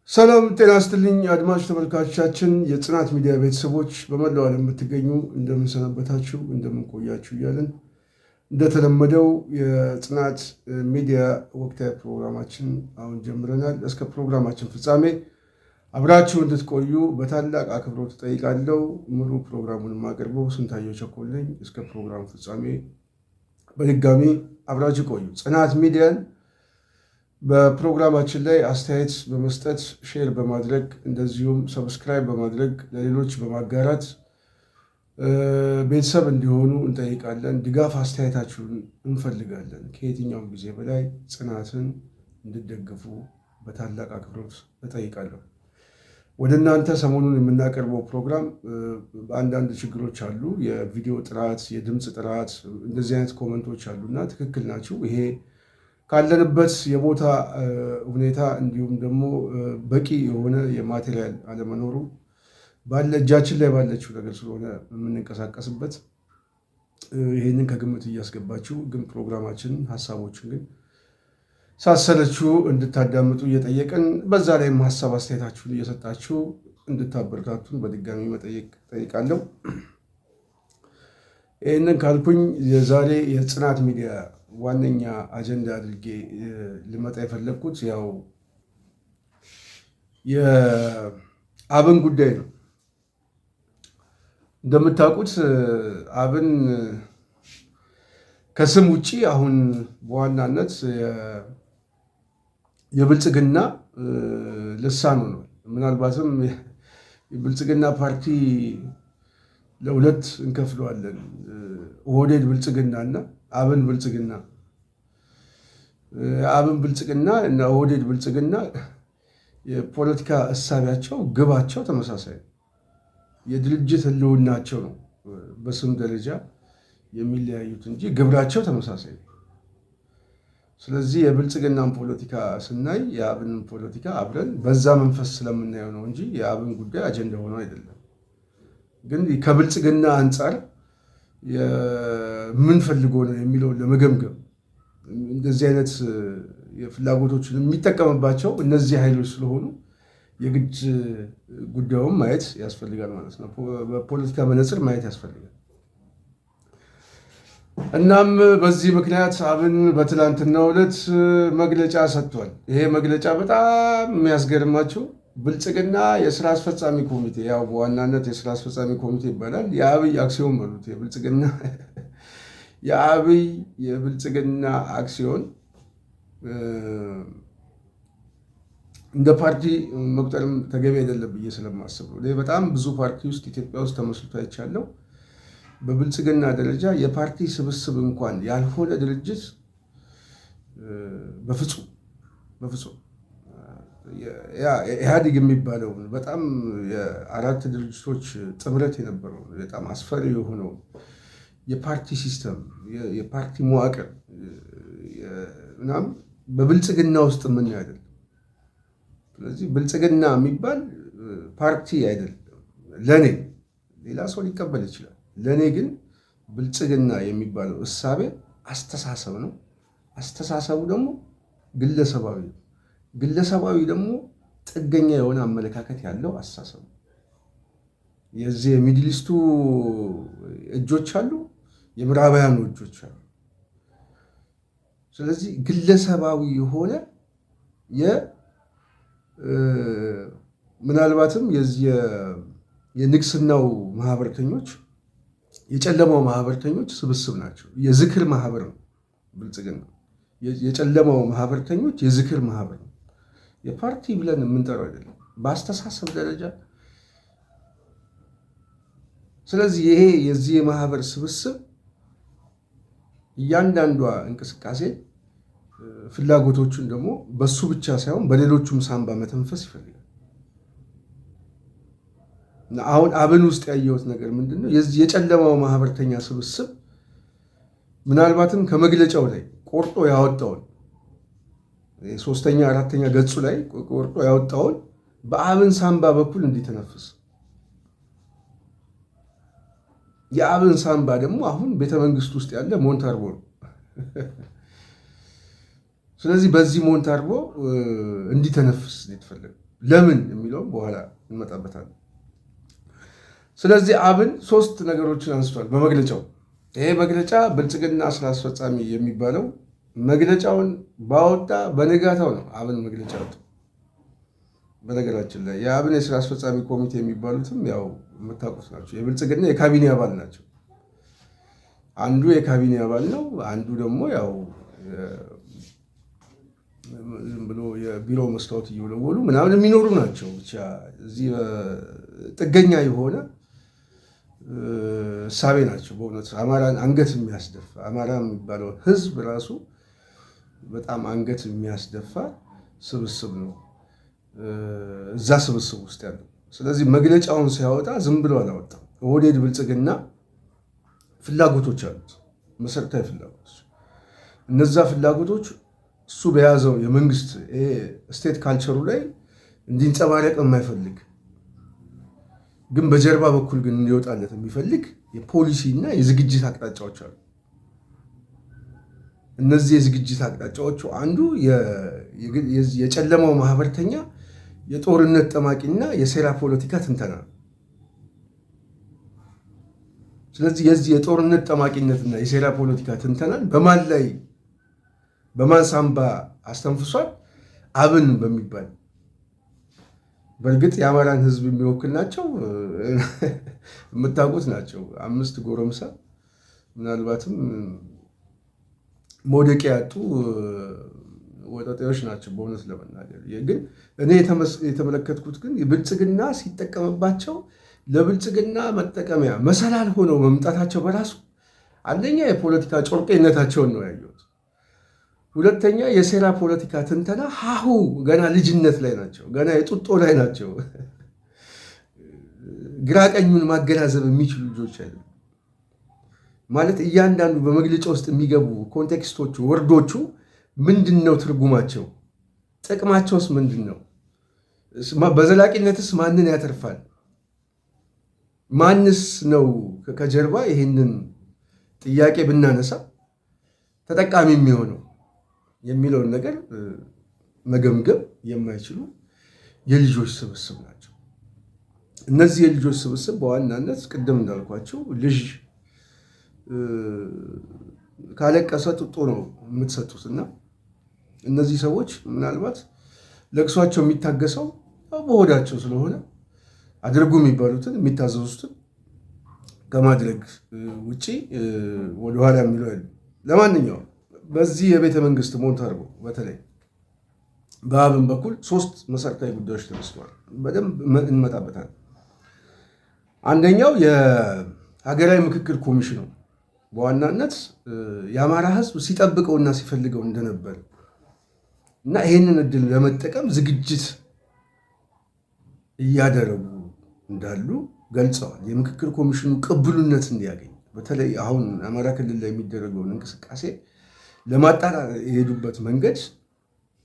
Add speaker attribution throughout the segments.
Speaker 1: ሰላም ጤና ይስጥልኝ አድማጭ ተመልካቾቻችን፣ የጽናት ሚዲያ ቤተሰቦች በመላው ዓለም የምትገኙ እንደምንሰነበታችሁ እንደምንቆያችሁ እያለን እንደተለመደው የጽናት ሚዲያ ወቅታዊ ፕሮግራማችን አሁን ጀምረናል። እስከ ፕሮግራማችን ፍጻሜ አብራችሁ እንድትቆዩ በታላቅ አክብሮት እጠይቃለሁ። ሙሉ ፕሮግራሙን የማቀርበው ስንታየው ቸኮል ነኝ። እስከ ፕሮግራሙ ፍጻሜ በድጋሚ አብራችሁ ቆዩ። ጽናት ሚዲያን በፕሮግራማችን ላይ አስተያየት በመስጠት ሼር በማድረግ እንደዚሁም ሰብስክራይብ በማድረግ ለሌሎች በማጋራት ቤተሰብ እንዲሆኑ እንጠይቃለን። ድጋፍ አስተያየታችሁን እንፈልጋለን። ከየትኛውም ጊዜ በላይ ጽናትን እንድደግፉ በታላቅ አክብሮት እጠይቃለሁ። ወደ እናንተ ሰሞኑን የምናቀርበው ፕሮግራም በአንዳንድ ችግሮች አሉ። የቪዲዮ ጥራት፣ የድምፅ ጥራት፣ እንደዚህ አይነት ኮመንቶች አሉና ትክክል ናችሁ። ይሄ ካለንበት የቦታ ሁኔታ እንዲሁም ደግሞ በቂ የሆነ የማቴሪያል አለመኖሩ እጃችን ላይ ባለችው ነገር ስለሆነ የምንንቀሳቀስበት ይህንን ከግምት እያስገባችሁ ግን ፕሮግራማችንን ሀሳቦችን ግን ሳሰለችሁ እንድታዳምጡ እየጠየቅን በዛ ላይም ሀሳብ አስተያየታችሁን እየሰጣችሁ እንድታበረታቱን በድጋሚ መጠየቅ ጠይቃለሁ። ይህንን ካልኩኝ የዛሬ የጽናት ሚዲያ ዋነኛ አጀንዳ አድርጌ ልመጣ የፈለግኩት ያው የአብን ጉዳይ ነው። እንደምታውቁት አብን ከስም ውጪ አሁን በዋናነት የብልጽግና ልሳኑ ነው። ምናልባትም የብልጽግና ፓርቲ ለሁለት እንከፍለዋለን። ኦህዴድ ብልጽግና እና አብን ብልጽግና። አብን ብልጽግና እና ኦህዴድ ብልጽግና የፖለቲካ እሳቢያቸው፣ ግባቸው ተመሳሳይ ነው። የድርጅት ህልውናቸው ነው በስም ደረጃ የሚለያዩት እንጂ ግብራቸው ተመሳሳይ ነው። ስለዚህ የብልጽግናን ፖለቲካ ስናይ የአብንን ፖለቲካ አብረን በዛ መንፈስ ስለምናየው ነው እንጂ የአብን ጉዳይ አጀንዳ ሆኖ አይደለም። ግን ከብልጽግና አንጻር ምን ፈልጎ ነው የሚለውን ለመገምገም እንደዚህ አይነት የፍላጎቶችን የሚጠቀምባቸው እነዚህ ኃይሎች ስለሆኑ የግድ ጉዳዩን ማየት ያስፈልጋል ማለት ነው። በፖለቲካ መነጽር ማየት ያስፈልጋል። እናም በዚህ ምክንያት አብን በትላንትናው ዕለት መግለጫ ሰጥቷል። ይሄ መግለጫ በጣም የሚያስገርማቸው ብልጽግና የስራ አስፈጻሚ ኮሚቴ፣ ያው በዋናነት የስራ አስፈጻሚ ኮሚቴ ይባላል። የአብይ አክሲዮን በሉት የብልጽግና የአብይ የብልጽግና አክሲዮን እንደ ፓርቲ መቁጠርም ተገቢ አይደለም ብዬ ስለማስብ ነው። በጣም ብዙ ፓርቲ ውስጥ ኢትዮጵያ ውስጥ ተመስርቶ አይቻለሁ። በብልጽግና ደረጃ የፓርቲ ስብስብ እንኳን ያልሆነ ድርጅት በፍጹም ኢህአዴግ የሚባለው በጣም የአራት ድርጅቶች ጥምረት የነበረው በጣም አስፈሪ የሆነው የፓርቲ ሲስተም የፓርቲ መዋቅር ምናምን በብልጽግና ውስጥ ምን አይደለም። ስለዚህ ብልጽግና የሚባል ፓርቲ አይደለም ለኔ። ሌላ ሰው ሊቀበል ይችላል። ለኔ ግን ብልጽግና የሚባለው እሳቤ አስተሳሰብ ነው። አስተሳሰቡ ደግሞ ግለሰባዊ ነው። ግለሰባዊ ደግሞ ጥገኛ የሆነ አመለካከት ያለው አስተሳሰብ ነው። የዚህ የሚድሊስቱ እጆች አሉ፣ የምዕራባውያኑ እጆች አሉ። ስለዚህ ግለሰባዊ የሆነ ምናልባትም የንግስናው ማህበርተኞች የጨለማው ማህበርተኞች ስብስብ ናቸው። የዝክር ማህበር ነው ብልጽግና። የጨለማው ማህበርተኞች የዝክር ማህበር ነው። የፓርቲ ብለን የምንጠራው አይደለም በአስተሳሰብ ደረጃ። ስለዚህ ይሄ የዚህ የማህበር ስብስብ እያንዳንዷ እንቅስቃሴ ፍላጎቶቹን ደግሞ በሱ ብቻ ሳይሆን በሌሎቹም ሳንባ መተንፈስ ይፈልጋል። አሁን አብን ውስጥ ያየሁት ነገር ምንድን ነው? የዚህ የጨለማው ማህበርተኛ ስብስብ ምናልባትም ከመግለጫው ላይ ቆርጦ ያወጣውን ሶስተኛ አራተኛ ገጹ ላይ ቆርጦ ያወጣውን በአብን ሳንባ በኩል እንዲተነፍስ፣ የአብን ሳንባ ደግሞ አሁን ቤተመንግስት ውስጥ ያለ ሞንታርቦ ነው። ስለዚህ በዚህ ሞንታርቦ እንዲተነፍስ የተፈለገ ለምን የሚለውም በኋላ እንመጣበታለን። ስለዚህ አብን 3 ነገሮችን አንስቷል በመግለጫው። ይሄ መግለጫ ብልጽግና ስራ አስፈጻሚ የሚባለው መግለጫውን ባወጣ በነጋታው ነው አብን መግለጫ ወጣ። በነገራችን ላይ የአብን የስራ አስፈጻሚ ኮሚቴ የሚባሉትም ያው የምታውቁት ናቸው። የብልጽግና የካቢኔ አባል ናቸው። አንዱ የካቢኔ አባል ነው፣ አንዱ ደግሞ ያው ዝም ብሎ የቢሮ መስታወት እየወለወሉ ምናምን የሚኖሩ ናቸው። ብቻ እዚህ ጥገኛ የሆነ እሳቤ ናቸው። በእውነት አማራን አንገት የሚያስደፋ አማራ የሚባለው ህዝብ ራሱ በጣም አንገት የሚያስደፋ ስብስብ ነው እዛ ስብስብ ውስጥ ያለው። ስለዚህ መግለጫውን ሲያወጣ ዝም ብሎ አላወጣም። ኦህዴድ ብልጽግና ፍላጎቶች አሉት፣ መሰረታዊ ፍላጎቶች። እነዛ ፍላጎቶች እሱ በያዘው የመንግስት ስቴት ካልቸሩ ላይ እንዲንጸባረቅ የማይፈልግ ግን በጀርባ በኩል ግን እንዲወጣለት የሚፈልግ የፖሊሲ እና የዝግጅት አቅጣጫዎች አሉ። እነዚህ የዝግጅት አቅጣጫዎቹ አንዱ የጨለማው ማህበርተኛ የጦርነት ጠማቂና የሴራ ፖለቲካ ትንተና ነው። ስለዚህ የዚህ የጦርነት ጠማቂነትና የሴራ ፖለቲካ ትንተናን በማን ሳንባ አስተንፍሷል? አብን በሚባል በእርግጥ የአማራን ህዝብ የሚወክል ናቸው፣ የምታውቁት ናቸው። 5 ጎረምሳ ምናልባትም መውደቂያ ያጡ ወጣጤዎች ናቸው። በእውነት ለመናገር ግን እኔ የተመለከትኩት ግን ብልጽግና ሲጠቀምባቸው ለብልጽግና መጠቀሚያ መሰላል ሆነው መምጣታቸው በራሱ አንደኛ የፖለቲካ ጮርቄነታቸውን ነው ያየሁት። ሁለተኛ የሴራ ፖለቲካ ትንተና ሀሁ ገና ልጅነት ላይ ናቸው፣ ገና የጡጦ ላይ ናቸው። ግራቀኙን ማገናዘብ የሚችሉ ልጆች አይደሉም። ማለት እያንዳንዱ በመግለጫ ውስጥ የሚገቡ ኮንቴክስቶቹ፣ ወርዶቹ ምንድን ነው ትርጉማቸው? ጥቅማቸውስ ምንድን ነው? በዘላቂነትስ ማንን ያተርፋል? ማንስ ነው ከጀርባ ይህንን ጥያቄ ብናነሳ ተጠቃሚ የሚሆነው የሚለውን ነገር መገምገም የማይችሉ የልጆች ስብስብ ናቸው። እነዚህ የልጆች ስብስብ በዋናነት ቅድም እንዳልኳቸው ልጅ ካለቀሰ ጡጦ ነው የምትሰጡት እና እነዚህ ሰዎች ምናልባት ለቅሷቸው የሚታገሰው በሆዳቸው ስለሆነ አድርጉ የሚባሉትን የሚታዘዙትን ከማድረግ ውጭ ወደኋላ የሚለው ያሉ። ለማንኛውም በዚህ የቤተ መንግስት ሞንታርቦ በተለይ በአብን በኩል 3 መሰረታዊ ጉዳዮች ተነስተዋል። በደንብ እንመጣበታል። አንደኛው የሀገራዊ ምክክር ኮሚሽኑ በዋናነት የአማራ ህዝብ ሲጠብቀውና ሲፈልገው እንደነበር እና ይህንን እድል ለመጠቀም ዝግጅት እያደረጉ እንዳሉ ገልጸዋል። የምክክር ኮሚሽኑ ቅቡልነት እንዲያገኝ በተለይ አሁን አማራ ክልል ላይ የሚደረገውን እንቅስቃሴ ለማጣራት የሄዱበት መንገድ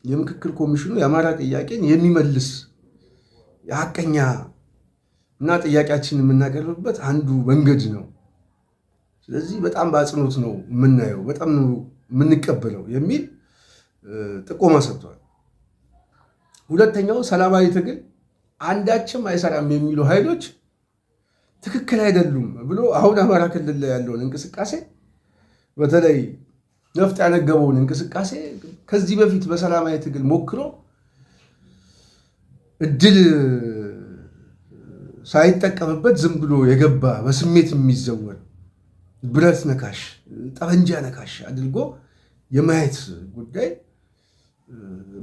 Speaker 1: የምክክር ኮሚሽኑ የአማራ ጥያቄን የሚመልስ የሀቀኛ እና ጥያቄያችንን የምናቀርብበት አንዱ መንገድ ነው። ስለዚህ በጣም በአጽንኦት ነው የምናየው፣ በጣም ነው የምንቀበለው የሚል ጥቆማ ሰጥቷል። ሁለተኛው ሰላማዊ ትግል አንዳችም አይሰራም የሚሉ ኃይሎች ትክክል አይደሉም ብሎ አሁን አማራ ክልል ላይ ያለውን እንቅስቃሴ በተለይ ነፍጥ ያነገበውን እንቅስቃሴ ከዚህ በፊት በሰላማዊ ትግል ሞክሮ እድል ሳይጠቀምበት ዝም ብሎ የገባ በስሜት የሚዘወር ብረት ነካሽ ጠመንጃ ነካሽ አድርጎ የማየት ጉዳይ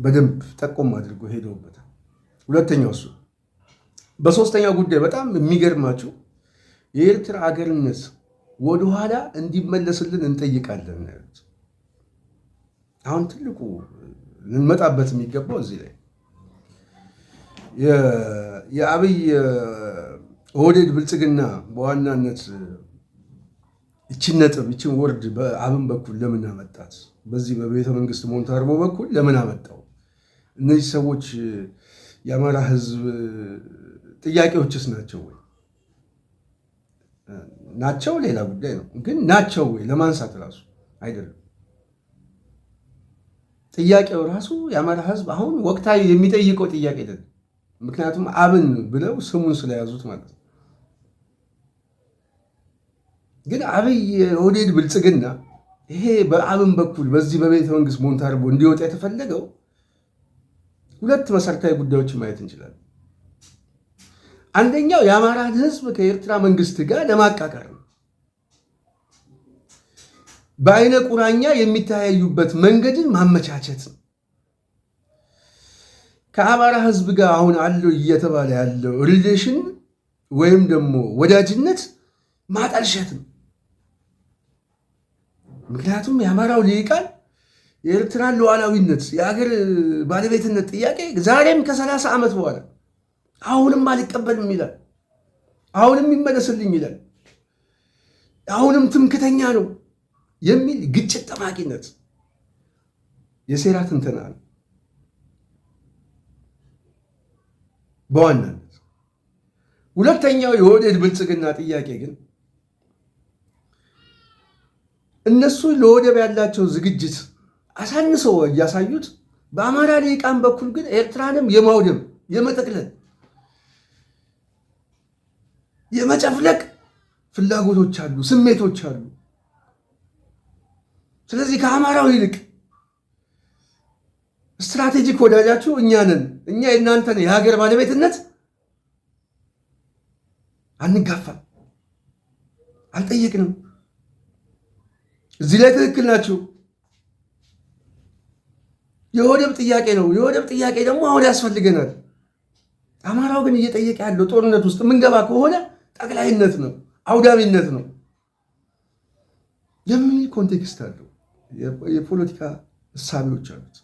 Speaker 1: በደንብ ጠቆም አድርጎ ሄደውበታል። ሁለተኛው እሱ። በሶስተኛው ጉዳይ በጣም የሚገርማችሁ የኤርትራ ሀገርነት ወደኋላ እንዲመለስልን እንጠይቃለን ያሉት። አሁን ትልቁ ልንመጣበት የሚገባው እዚህ ላይ የአብይ ኦህዴድ ብልጽግና በዋናነት ይችን ነጥብ ይችን ወርድ በአብን በኩል ለምን አመጣት? በዚህ በቤተ መንግስት ሞንታርቦ በኩል ለምን አመጣው? እነዚህ ሰዎች የአማራ ህዝብ ጥያቄዎችስ ናቸው ወይ? ናቸው ሌላ ጉዳይ ነው፣ ግን ናቸው ወይ ለማንሳት ራሱ አይደለም። ጥያቄው ራሱ የአማራ ህዝብ አሁን ወቅታዊ የሚጠይቀው ጥያቄ አይደለም። ምክንያቱም አብን ብለው ስሙን ስለያዙት ማለት ነው። ግን አብይ ኦህዴድ ብልጽግና ይሄ በአብን በኩል በዚህ በቤተ መንግስት ሞንታርቦ እንዲወጣ የተፈለገው ሁለት መሰረታዊ ጉዳዮችን ማየት እንችላለን። አንደኛው የአማራን ህዝብ ከኤርትራ መንግስት ጋር ለማቃቃር ነው። በአይነ ቁራኛ የሚተያዩበት መንገድን ማመቻቸት ነው። ከአማራ ህዝብ ጋር አሁን አለው እየተባለ ያለው ሪሌሽን ወይም ደግሞ ወዳጅነት ማጠልሸት ነው። ምክንያቱም የአማራው ልሂቃን የኤርትራን ሉዓላዊነት የሀገር ባለቤትነት ጥያቄ ዛሬም ከ30 ዓመት በኋላ አሁንም አልቀበልም ይላል። አሁንም ይመለስልኝ ይላል። አሁንም ትምክተኛ ነው የሚል ግጭት ጠማቂነት የሴራ ትንተና ነው በዋናነት። ሁለተኛው የኦህዴድ ብልጽግና ጥያቄ ግን እነሱ ለወደብ ያላቸው ዝግጅት አሳንሰው እያሳዩት፣ በአማራ ልሂቃን በኩል ግን ኤርትራንም የማውደም የመጠቅለል የመጨፍለቅ ፍላጎቶች አሉ፣ ስሜቶች አሉ። ስለዚህ ከአማራው ይልቅ ስትራቴጂክ ወዳጃችሁ እኛ ነን፣ እኛ የእናንተን የሀገር ባለቤትነት አንጋፋም፣ አልጠየቅንም። እዚህ ላይ ትክክል ናቸው። የወደብ ጥያቄ ነው። የወደብ ጥያቄ ደግሞ አሁን ያስፈልገናል። አማራው ግን እየጠየቀ ያለው ጦርነት ውስጥ የምንገባ ከሆነ ጠቅላይነት ነው፣ አውዳሚነት ነው የሚል ኮንቴክስት አለው። የፖለቲካ እሳቤዎች አሉት።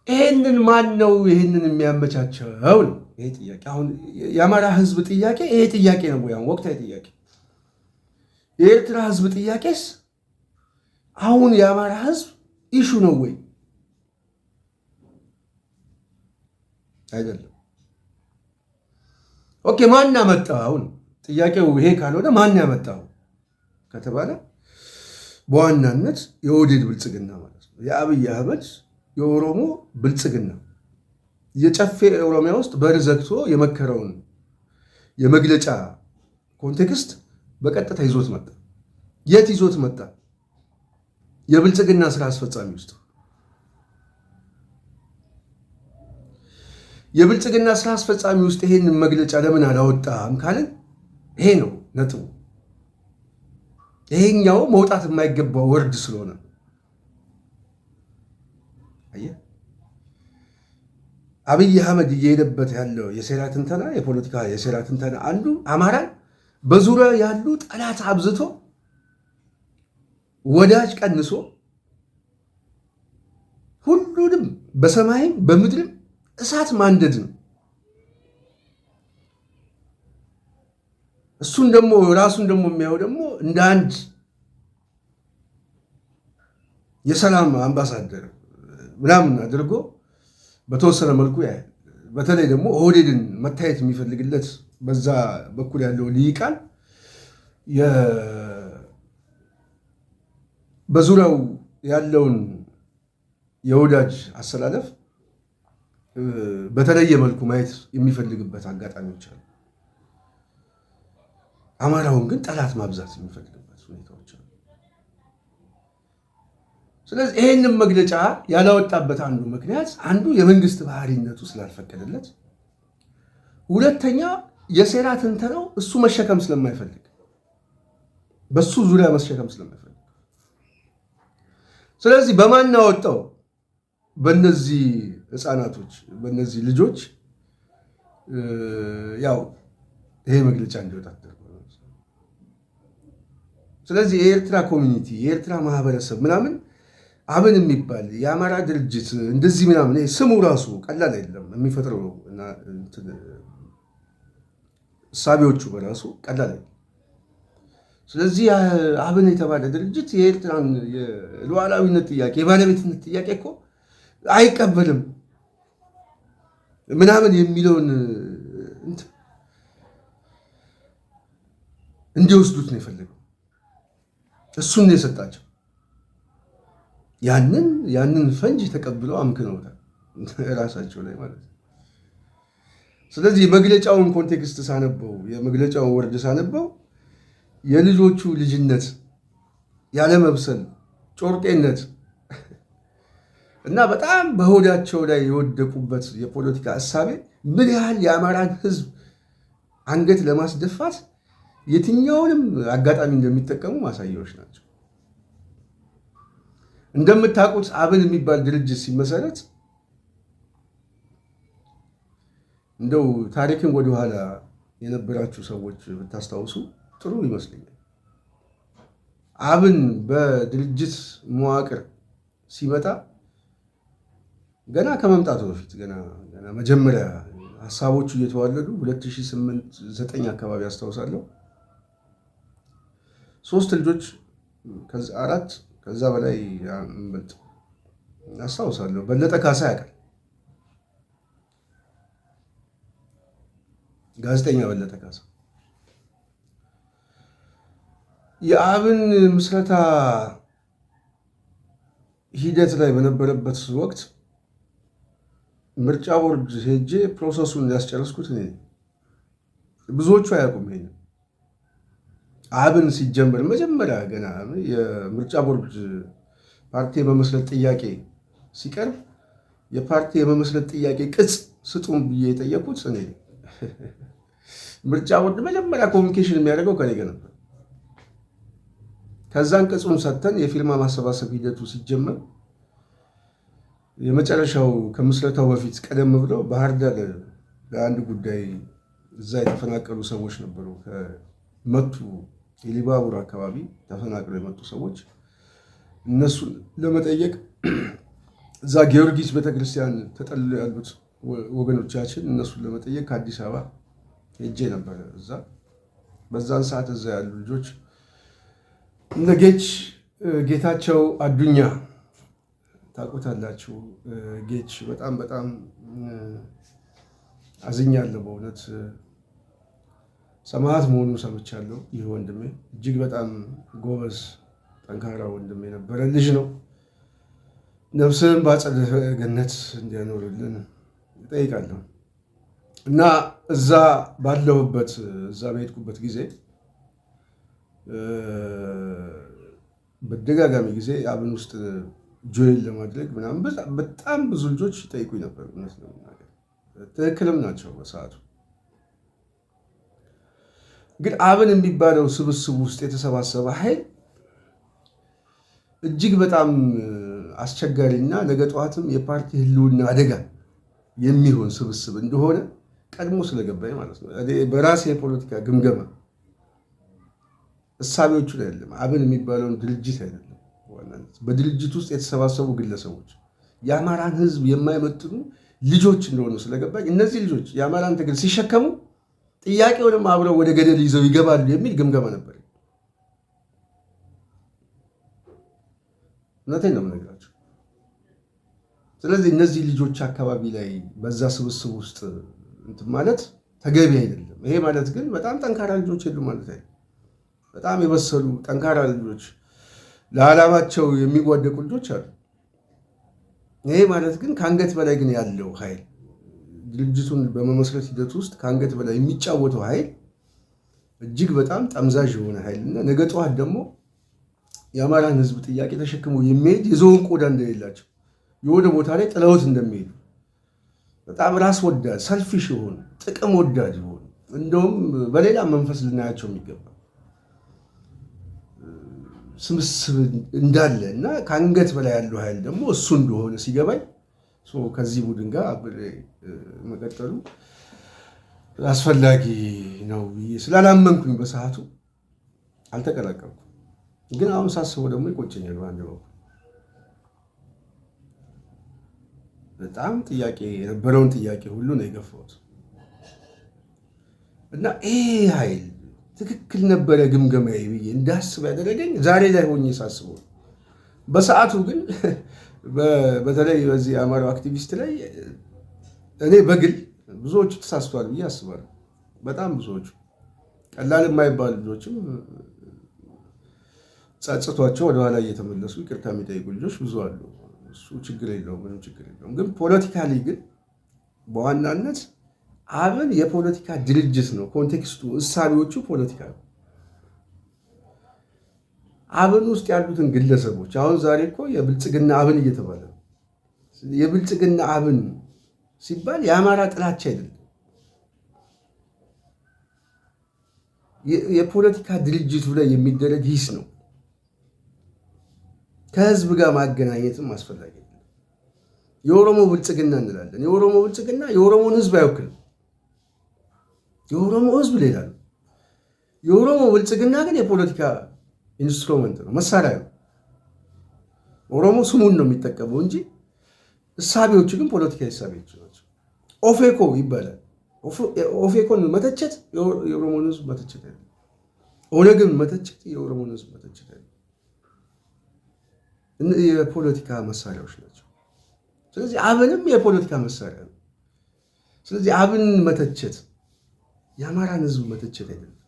Speaker 1: ይሄንን ማን ነው ይሄንን የሚያመቻቸው ነው ይሄ ጥያቄ። አሁን የአማራ ህዝብ ጥያቄ ይሄ ጥያቄ ነው ወይ? አሁን ወቅታዊ ጥያቄ። የኤርትራ ህዝብ ጥያቄስ አሁን የአማራ ህዝብ ኢሹ ነው ወይ? አይደለም። ኦኬ፣ ማን ያመጣው? አሁን ጥያቄው ይሄ ካልሆነ ማን ያመጣው ከተባለ በዋናነት የኦህዴድ ብልጽግና ማለት ነው። የአብይ አህመድ የኦሮሞ ብልጽግና የጨፌ ኦሮሚያ ውስጥ በር ዘግቶ የመከረውን የመግለጫ ኮንቴክስት በቀጥታ ይዞት መጣ። የት ይዞት መጣ? የብልጽግና ስራ አስፈጻሚ ውስጥ። የብልጽግና ስራ አስፈጻሚ ውስጥ ይሄንን መግለጫ ለምን አላወጣም ካልን ይሄ ነው ነጥቡ። ይሄኛው መውጣት የማይገባው ወርድ ስለሆነ አየህ፣ አብይ አህመድ እየሄደበት ያለው የሴራ ትንተና፣ የፖለቲካ የሴራ ትንተና አንዱ አማራን በዙሪያ ያሉ ጠላት አብዝቶ ወዳጅ ቀንሶ ሁሉንም በሰማይም በምድርም እሳት ማንደድ ነው። እሱን ደግሞ ራሱን ደግሞ የሚያየው ደግሞ እንደ አንድ የሰላም አምባሳደር ምናምን አድርጎ በተወሰነ መልኩ ያያል። በተለይ ደግሞ ኦህዴድን መታየት የሚፈልግለት በዛ በኩል ያለው ልሂቃን በዙሪያው ያለውን የወዳጅ አሰላለፍ በተለየ መልኩ ማየት የሚፈልግበት አጋጣሚዎች አሉ። አማራውን ግን ጠላት ማብዛት የሚፈልግበት ሁኔታዎች አሉ። ስለዚህ ይሄንን መግለጫ ያላወጣበት አንዱ ምክንያት አንዱ የመንግስት ባህሪነቱ ስላልፈቀደለት፣ ሁለተኛ የሴራ ትንተናው እሱ መሸከም ስለማይፈልግ፣ በሱ ዙሪያ መሸከም ስለማይፈልግ። ስለዚህ በማን ያወጣው? በእነዚህ ህፃናቶች በእነዚህ ልጆች ያው ይሄ መግለጫ እንዲወጣ ተደርጎ። ስለዚህ የኤርትራ ኮሚኒቲ የኤርትራ ማህበረሰብ ምናምን አብን የሚባል የአማራ ድርጅት እንደዚህ ምናምን ስሙ ራሱ ቀላል አይደለም የሚፈጥረው እሳቤዎቹ በራሱ ቀላል አይደለም። ስለዚህ አብን የተባለ ድርጅት የኤርትራን የሉዓላዊነት ጥያቄ የባለቤትነት ጥያቄ እኮ አይቀበልም ምናምን የሚለውን እንዲወስዱት ነው የፈለገው። እሱን ነው የሰጣቸው። ያንን ፈንጅ ተቀብለው አምክነውታል ራሳቸው ላይ ማለት ነው። ስለዚህ የመግለጫውን ኮንቴክስት ሳነበው የመግለጫውን ወርድ ሳነበው የልጆቹ ልጅነት ያለመብሰል ጮርጤነት እና በጣም በሆዳቸው ላይ የወደቁበት የፖለቲካ እሳቤ ምን ያህል የአማራን ሕዝብ አንገት ለማስደፋት የትኛውንም አጋጣሚ እንደሚጠቀሙ ማሳያዎች ናቸው። እንደምታውቁት አብን የሚባል ድርጅት ሲመሰረት እንደው ታሪክን ወደኋላ የነበራችሁ ሰዎች ብታስታውሱ ጥሩ ይመስለኛል። አብን በድርጅት መዋቅር ሲመጣ ገና ከመምጣቱ በፊት ገና መጀመሪያ ሀሳቦቹ እየተዋለዱ 2008-9 አካባቢ አስታውሳለሁ። 3 ልጆች 4 ከዛ በላይ አስታውሳለሁ። በለጠ ካሳ ያውቃል፣ ጋዜጠኛ በለጠ ካሳ የአብን ምስረታ ሂደት ላይ በነበረበት ወቅት ምርጫ ቦርድ ሄጄ ፕሮሰሱን ያስጨረስኩት እኔ። ብዙዎቹ አያውቁም ይሄን። አብን ሲጀመር መጀመሪያ ገና የምርጫ ቦርድ ፓርቲ የመመስረት ጥያቄ ሲቀርብ የፓርቲ የመመስረት ጥያቄ ቅጽ ስጡን ብዬ የጠየኩት እኔ። ምርጫ ቦርድ መጀመሪያ ኮሚኒኬሽን የሚያደርገው ከኔ ጋር ነበር። ከዛን ቅጹን ሰጥተን የፊርማ ማሰባሰብ ሂደቱ ሲጀመር የመጨረሻው ከምስረታው በፊት ቀደም ብለው ባህር ዳር ለአንድ ጉዳይ እዛ የተፈናቀሉ ሰዎች ነበሩ። ከመቱ የሊባቡር አካባቢ ተፈናቅለው የመጡ ሰዎች እነሱን ለመጠየቅ እዛ ጊዮርጊስ ቤተክርስቲያን ተጠልለው ያሉት ወገኖቻችን እነሱን ለመጠየቅ ከአዲስ አበባ ሄጄ ነበረ። እዛ በዛን ሰዓት እዛ ያሉ ልጆች እነ ጌታቸው አዱኛ ታውቁታላችሁ። ጌች በጣም በጣም አዝኛለሁ በእውነት ሰማዕት መሆኑን ሰምቻለሁ። ይህ ወንድሜ እጅግ በጣም ጎበዝ ጠንካራ ወንድሜ የነበረ ልጅ ነው። ነፍስን በአጸደ ገነት እንዲያኖርልን እጠይቃለሁ። እና እዛ ባለሁበት እዛ በሄድኩበት ጊዜ በደጋጋሚ ጊዜ አብን ውስጥ ጆይን ለማድረግ ምናምን በጣም ብዙ ልጆች ይጠይቁኝ ነበር። እውነት ለመናገር ትክክልም ናቸው በሰዓቱ። ግን አብን የሚባለው ስብስብ ውስጥ የተሰባሰበ ኃይል እጅግ በጣም አስቸጋሪና ነገ ጠዋትም የፓርቲ ህልውና አደጋ የሚሆን ስብስብ እንደሆነ ቀድሞ ስለገባኝ ማለት ነው። በራሴ የፖለቲካ ግምገማ እሳቤዎቹን አይደለም፣ አብን የሚባለውን ድርጅት አይደለም፣ በድርጅት ውስጥ የተሰባሰቡ ግለሰቦች የአማራን ህዝብ የማይመጥኑ ልጆች እንደሆኑ ስለገባኝ እነዚህ ልጆች የአማራን ትግል ሲሸከሙ ጥያቄውንም አብረው ወደ ገደል ይዘው ይገባሉ የሚል ግምገማ ነበር። እውነቴን ነው የምነግራቸው። ስለዚህ እነዚህ ልጆች አካባቢ ላይ በዛ ስብስብ ውስጥ እንትን ማለት ተገቢ አይደለም። ይሄ ማለት ግን በጣም ጠንካራ ልጆች የሉ ማለት አይደለም። በጣም የበሰሉ ጠንካራ ልጆች ለዓላማቸው የሚዋደቁ ልጆች አሉ። ይሄ ማለት ግን ከአንገት በላይ ግን ያለው ኃይል ድርጅቱን በመመስረት ሂደት ውስጥ ከአንገት በላይ የሚጫወተው ኃይል እጅግ በጣም ጠምዛዥ የሆነ ኃይል እና ነገ ጠዋት ደግሞ የአማራን ህዝብ ጥያቄ ተሸክሞ የሚሄድ የዝሆን ቆዳ እንደሌላቸው የሆነ ቦታ ላይ ጥለውት እንደሚሄዱ በጣም ራስ ወዳድ ሰልፊሽ የሆኑ ጥቅም ወዳድ የሆኑ እንደውም በሌላ መንፈስ ልናያቸው የሚገባ ስብስብ እንዳለ እና ከአንገት በላይ ያለው ኃይል ደግሞ እሱ እንደሆነ ሲገባኝ ከዚህ ቡድን ጋር መቀጠሉ አስፈላጊ ነው ብዬ ስላላመንኩኝ በሰዓቱ አልተቀላቀልኩም። ግን አሁን ሳስበው ደግሞ ይቆጨኛል። በአንድ በኩል በጣም ጥያቄ የነበረውን ጥያቄ ሁሉ ነው የገፋሁት እና ይሄ ኃይል ትክክል ነበረ ግምገማዬ ብዬ እንዳስብ ያደረገኝ ዛሬ ላይ ሆኜ ሳስበው። በሰዓቱ ግን በተለይ በዚህ የአማራው አክቲቪስት ላይ እኔ በግል ብዙዎቹ ተሳስተዋል ብዬ አስባለሁ። በጣም ብዙዎቹ ቀላል የማይባሉ ልጆችም ጸጽቷቸው ወደኋላ እየተመለሱ ይቅርታ የሚጠይቁ ልጆች ብዙ አሉ። እሱ ችግር የለውም፣ ምንም ችግር የለውም። ግን ፖለቲካሊ ግን በዋናነት አብን የፖለቲካ ድርጅት ነው። ኮንቴክስቱ እሳቢዎቹ ፖለቲካ ነው። አብን ውስጥ ያሉትን ግለሰቦች አሁን ዛሬ እኮ የብልጽግና አብን እየተባለ ነው። የብልጽግና አብን ሲባል የአማራ ጥላቻ አይደለም። የፖለቲካ ድርጅቱ ላይ የሚደረግ ሂስ ነው። ከህዝብ ጋር ማገናኘትም አስፈላጊ ነው። የኦሮሞ ብልጽግና እንላለን። የኦሮሞ ብልጽግና የኦሮሞን ህዝብ አይወክልም። የኦሮሞ ህዝብ ሌላ ነው። የኦሮሞ ብልጽግና ግን የፖለቲካ ኢንስትሩመንት ነው፣ መሳሪያ ነው። ኦሮሞ ስሙን ነው የሚጠቀመው እንጂ እሳቤዎቹ ግን ፖለቲካዊ እሳቤዎች ናቸው። ኦፌኮ ይባላል። ኦፌኮን መተቸት የኦሮሞን ህዝብ መተቸት አይደለም። ኦነግን መተቸት የኦሮሞን ህዝብ መተቸት አይደለም። የፖለቲካ መሳሪያዎች ናቸው። ስለዚህ አብንም የፖለቲካ መሳሪያ ነው። ስለዚህ አብን መተቸት የአማራን ህዝብ መተቸት አይደለም።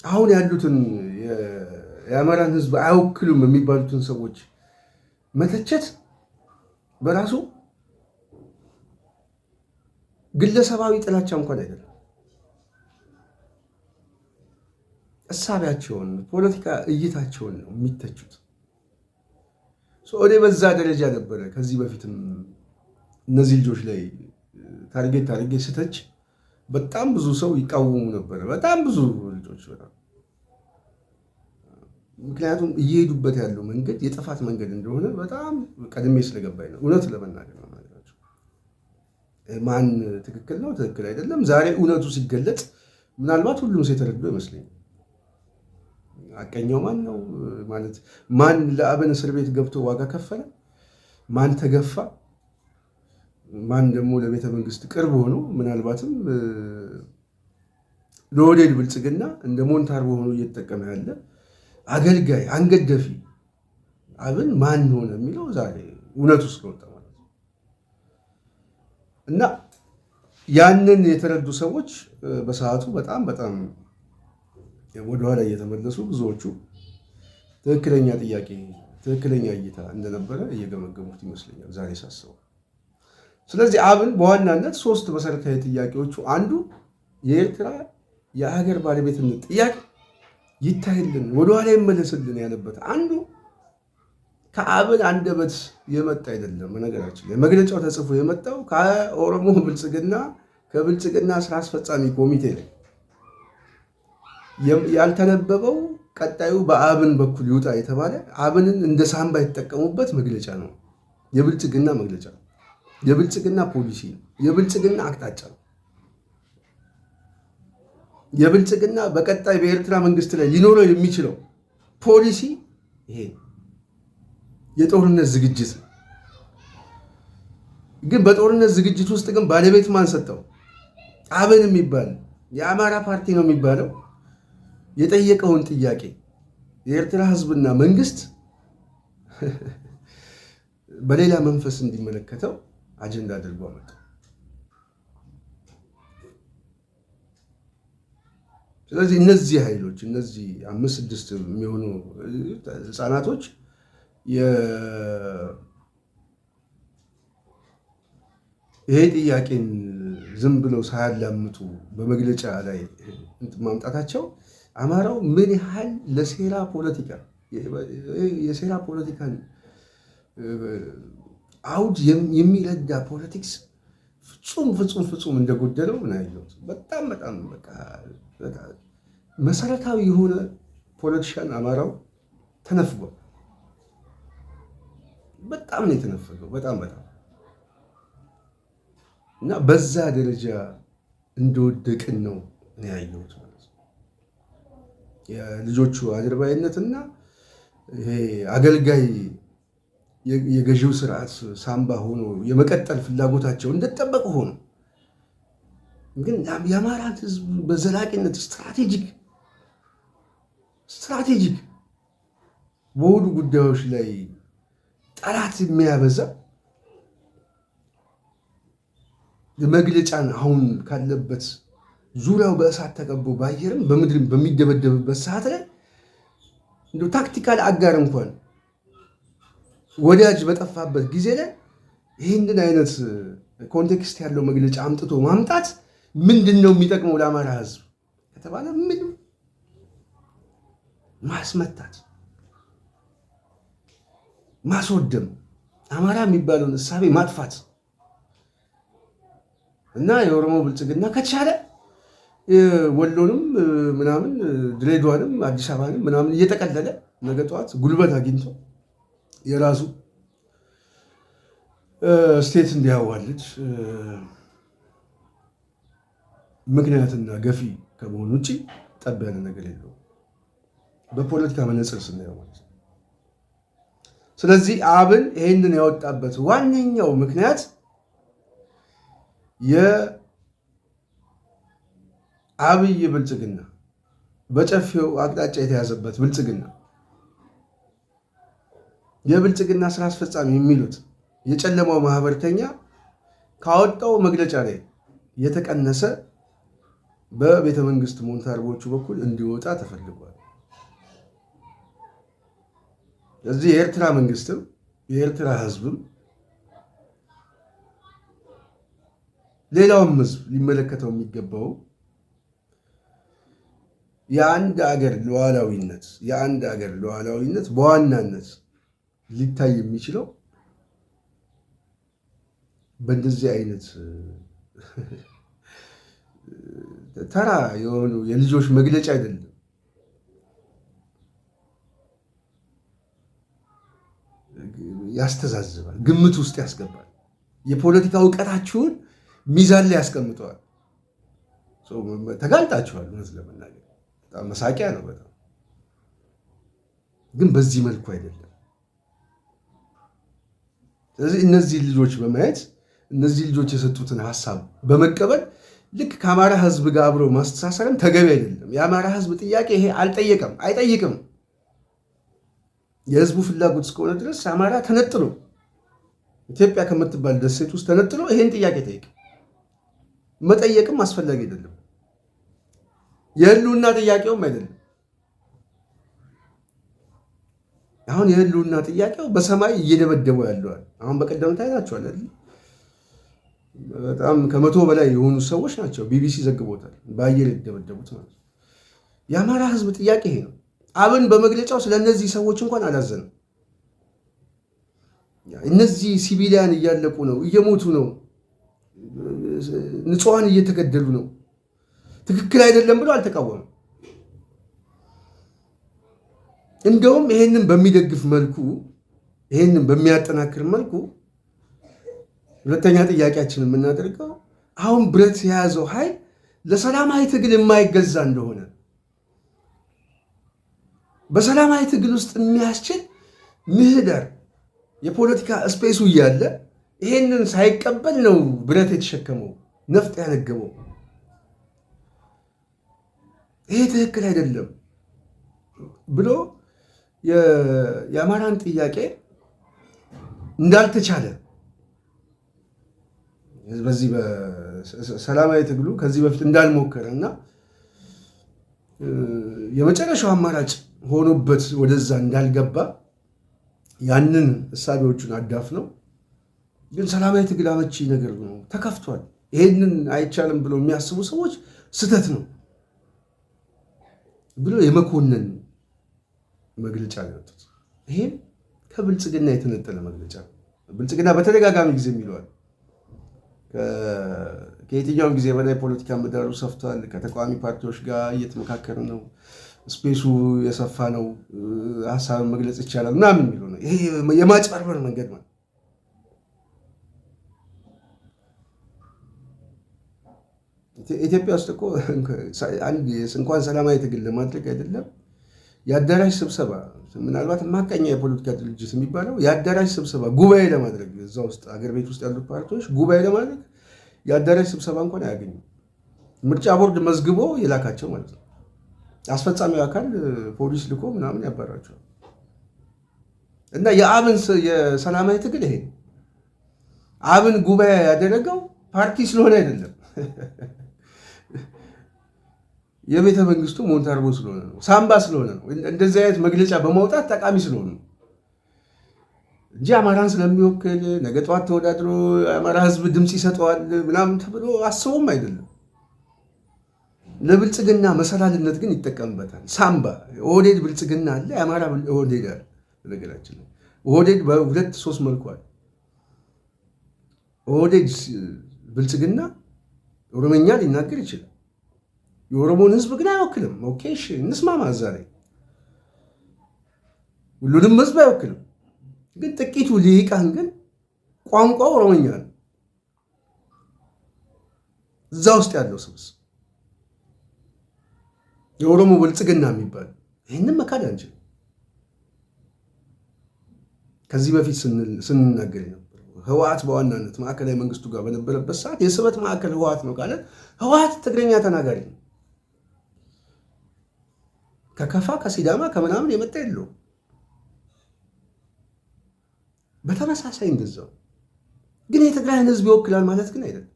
Speaker 1: አሁን ያሉትን የአማራን ህዝብ አይወክሉም የሚባሉትን ሰዎች መተቸት በራሱ ግለሰባዊ ጥላቻ እንኳን አይደለም። እሳቢያቸውን፣ ፖለቲካ እይታቸውን ነው የሚተቹት። እኔ በዛ ደረጃ ነበረ ከዚህ በፊትም እነዚህ ልጆች ላይ ታርጌት ስተች በጣም ብዙ ሰው ይቃወሙ ነበረ። በጣም ብዙ ልጆች በጣም ምክንያቱም እየሄዱበት ያለው መንገድ የጥፋት መንገድ እንደሆነ በጣም ቀድሜ ስለገባኝ ነው። እውነት ለመናገር ነው ማለታቸው። ማን ትክክል ነው ትክክል አይደለም ዛሬ እውነቱ ሲገለጽ ምናልባት ሁሉም ሰው የተረዳው ይመስለኛል። አቀኛው ማን ነው ማለት ማን ለአብን እስር ቤት ገብቶ ዋጋ ከፈለ፣ ማን ተገፋ፣ ማን ደግሞ ለቤተ መንግስት ቅርብ ሆኖ ምናልባትም ለወዴድ ብልጽግና እንደ ሞንታርቦ ሆኖ እየተጠቀመ ያለ አገልጋይ አንገት ደፊ አብን ማን ሆነ የሚለው ዛሬ እውነቱ ስለወጣ ማለት ነው። እና ያንን የተረዱ ሰዎች በሰዓቱ በጣም ወደኋላ እየተመለሱ ብዙዎቹ ትክክለኛ ጥያቄ ትክክለኛ እይታ እንደነበረ እየገመገሙት ይመስለኛል ዛሬ ሳስበው። ስለዚህ አብን በዋናነት 3 መሰረታዊ ጥያቄዎቹ አንዱ የኤርትራ የሀገር ባለቤትነት ጥያቄ ይታይልን፣ ወደኋላ ይመለስልን ያለበት አንዱ ከአብን አንደበት የመጣ አይደለም። ነገራችን ላይ መግለጫው ተጽፎ የመጣው ከኦሮሞ ብልጽግና ከብልጽግና ስራ አስፈጻሚ ኮሚቴ ላይ ያልተነበበው ቀጣዩ በአብን በኩል ይውጣ የተባለ አብንን እንደ ሳምባ የተጠቀሙበት መግለጫ ነው። የብልጽግና መግለጫ፣ የብልጽግና ፖሊሲ፣ የብልጽግና አቅጣጫ ነው። የብልጽግና በቀጣይ በኤርትራ መንግስት ላይ ሊኖረው የሚችለው ፖሊሲ ይሄ የጦርነት ዝግጅት ነው። ግን በጦርነት ዝግጅት ውስጥ ግን ባለቤት ማን ሰጠው? አብን የሚባል የአማራ ፓርቲ ነው የሚባለው የጠየቀውን ጥያቄ የኤርትራ ህዝብና መንግስት በሌላ መንፈስ እንዲመለከተው አጀንዳ አድርጎ አመጣ። ስለዚህ እነዚህ ኃይሎች እነዚህ 5-6 የሚሆኑ ህፃናቶች ይሄ ጥያቄን ዝም ብለው ሳያላምጡ በመግለጫ ላይ ማምጣታቸው አማራው ምን ያህል ለሴራ ፖለቲካ የሴራ ፖለቲካን አውድ የሚረዳ ፖለቲክስ ፍጹም እንደጎደለው ነው ያየሁት። በጣም በቃ መሰረታዊ የሆነ ፖለቲሻን አማራው ተነፍጓል። በጣም ነው የተነፈገው። በጣም እና በዛ ደረጃ እንደወደቅን ነው እኔ ያየሁት ማለት ነው። የልጆቹ አድርባይነትና ይሄ አገልጋይ የገዢው ስርዓት ሳምባ ሆኖ የመቀጠል ፍላጎታቸው እንደተጠበቀ ሆኖ ግን የአማራን ህዝብ በዘላቂነት ስትራቴጂክ በሆኑ ጉዳዮች ላይ ጠላት የሚያበዛ መግለጫን አሁን ካለበት ዙሪያው በእሳት ተቀቦ በአየርም በምድርም በሚደበደብበት ሰዓት ላይ እንደው ታክቲካል አጋር እንኳን ወዳጅ በጠፋበት ጊዜ ላይ ይህንን አይነት ኮንቴክስት ያለው መግለጫ አምጥቶ ማምጣት ምንድን ነው የሚጠቅመው ለአማራ ህዝብ ከተባለ ምንም። ማስመታት፣ ማስወደም፣ አማራ የሚባለውን እሳቤ ማጥፋት እና የኦሮሞ ብልጽግና ከቻለ ወሎንም ምናምን ድሬዳዋንም አዲስ አበባንም ምናምን እየጠቀለለ ነገ ጠዋት ጉልበት አግኝቶ የራሱ ስቴት እንዲያዋልድ ምክንያትና ገፊ ከመሆኑ ውጭ ጠብ ያለ ነገር የለውም፣ በፖለቲካ መነጽር ስናየው ማለት ነው። ስለዚህ አብን ይህንን ያወጣበት ዋነኛው ምክንያት የአብይ ብልጽግና በጨፌው አቅጣጫ የተያዘበት ብልጽግና የብልጽግና ስራ አስፈጻሚ የሚሉት የጨለማው ማህበርተኛ ካወጣው መግለጫ ላይ የተቀነሰ በቤተ መንግስት ሞንታርቦቹ በኩል እንዲወጣ ተፈልጓል። ስለዚህ የኤርትራ መንግስትም የኤርትራ ህዝብም ሌላውም ህዝብ ሊመለከተው የሚገባው የአንድ አገር ሉዓላዊነት በዋናነት ሊታይ የሚችለው በእንደዚህ አይነት ተራ የሆኑ የልጆች መግለጫ አይደለም። ያስተዛዝባል፣ ግምት ውስጥ ያስገባል፣ የፖለቲካ እውቀታችሁን ሚዛን ላይ ያስቀምጠዋል። ተጋልጣችኋል። እውነት ለመናገር በጣም መሳቂያ ነው። በጣም ግን በዚህ መልኩ አይደለም። ስለዚህ እነዚህ ልጆች በማየት እነዚህ ልጆች የሰጡትን ሀሳብ በመቀበል ልክ ከአማራ ህዝብ ጋር አብሮ ማስተሳሰርም ተገቢ አይደለም። የአማራ ህዝብ ጥያቄ ይሄ አልጠየቀም፣ አይጠይቅም። የህዝቡ ፍላጎት እስከሆነ ድረስ አማራ ተነጥሎ ኢትዮጵያ ከምትባል ደሴት ውስጥ ተነጥሎ ይሄን ጥያቄ ጠይቅ። መጠየቅም አስፈላጊ አይደለም። የህልውና ጥያቄውም አይደለም። አሁን የህልውና ጥያቄው በሰማይ እየደበደበው ያለዋል። አሁን በቀደም ታይታችኋል አይደል? በጣም ከመቶ በላይ የሆኑ ሰዎች ናቸው፣ ቢቢሲ ዘግቦታል፣ በአየር የተደበደቡት ማለት ነው። የአማራ ህዝብ ጥያቄ ይሄ ነው። አብን በመግለጫው ስለ እነዚህ ሰዎች እንኳን አላዘንም። እነዚህ ሲቪሊያን እያለቁ ነው፣ እየሞቱ ነው፣ ንጹሐን እየተገደሉ ነው፣ ትክክል አይደለም ብሎ አልተቃወመም። እንደውም ይሄንን በሚደግፍ መልኩ፣ ይሄንን በሚያጠናክር መልኩ ሁለተኛ ጥያቄያችን የምናደርገው አሁን ብረት የያዘው ኃይል ለሰላማዊ ትግል የማይገዛ እንደሆነ፣ በሰላማዊ ትግል ውስጥ የሚያስችል ምህዳር የፖለቲካ ስፔሱ እያለ ይሄንን ሳይቀበል ነው ብረት የተሸከመው ነፍጥ ያነገበው። ይሄ ትክክል አይደለም ብሎ የአማራን ጥያቄ እንዳልተቻለ በዚህ በሰላማዊ ትግሉ ከዚህ በፊት እንዳልሞከረ እና የመጨረሻው አማራጭ ሆኖበት ወደዛ እንዳልገባ ያንን እሳቤዎቹን አዳፍነው ግን ሰላማዊ ትግል አመቺ ነገር ነው፣ ተከፍቷል፣ ይሄንን አይቻልም ብሎ የሚያስቡ ሰዎች ስህተት ነው ብሎ የመኮንን መግለጫ ነው ያወጡት። ይሄም ከብልጽግና የተነጠለ መግለጫ ነው። ብልጽግና በተደጋጋሚ ጊዜ የሚለዋል ከየትኛውም ጊዜ በላይ ፖለቲካ ምህዳሩ ሰፍቷል፣ ከተቃዋሚ ፓርቲዎች ጋር እየተመካከረ ነው፣ ስፔሱ የሰፋ ነው፣ ሀሳብን መግለጽ ይቻላል ምናምን የሚለው ነው። ይሄ የማጭበርበር መንገድ ነው። ኢትዮጵያ ውስጥ እኮ እንኳን ሰላማዊ ትግል ለማድረግ አይደለም የአዳራሽ ስብሰባ፣ ምናልባት ማቀኛ የፖለቲካ ድርጅት የሚባለው የአዳራሽ ስብሰባ ጉባኤ ለማድረግ እዛ ውስጥ አገር ቤት ውስጥ ያሉት ፓርቲዎች ጉባኤ ለማድረግ የአዳራሽ ስብሰባ እንኳን አያገኙም። ምርጫ ቦርድ መዝግቦ የላካቸው ማለት ነው። አስፈጻሚው አካል ፖሊስ ልኮ ምናምን ያባራቸዋል። እና የአብን የሰላማዊ ትግል ይሄ አብን ጉባኤ ያደረገው ፓርቲ ስለሆነ አይደለም፣ የቤተ መንግስቱ ሞንታርቦ ስለሆነ ነው፣ ሳምባ ስለሆነ ነው። እንደዚህ አይነት መግለጫ በማውጣት ጠቃሚ ስለሆነ ነው። እንጂ አማራን ስለሚወክል ነገ ጠዋት ተወዳድሮ የአማራ ህዝብ ድምፅ ይሰጠዋል ምናምን ተብሎ አስቦም አይደለም። ለብልጽግና መሰላልነት ግን ይጠቀምበታል። ሳምባ ኦህዴድ ብልጽግና አለ፣ የአማራ ኦህዴድ አለ። በነገራችን ላይ ኦህዴድ በሁለት ሶስት መልኩ አለ። ኦህዴድ ብልጽግና ኦሮመኛ ሊናገር ይችላል። የኦሮሞን ህዝብ ግን አይወክልም። ኦኬ እሺ እንስማማ። እዛ ላይ ሁሉንም ህዝብ አይወክልም። ግን ጥቂቱ ሊቃን ግን ቋንቋው ኦሮመኛ ነው። እዛ ውስጥ ያለው ስብስብ የኦሮሞ ብልጽግና የሚባል ይህንን መካድ አንችልም። ከዚህ በፊት ስንናገር ነበር። ህወሓት በዋናነት ማዕከላዊ መንግስቱ ጋር በነበረበት ሰዓት የስበት ማዕከል ህወሓት ነው ካለ ህወሓት ትግረኛ ተናጋሪ ነው። ከከፋ ከሲዳማ ከምናምን የመጣ የለው። በተመሳሳይ እንደዛው ግን የትግራይን ህዝብ ይወክላል ማለት ግን አይደለም።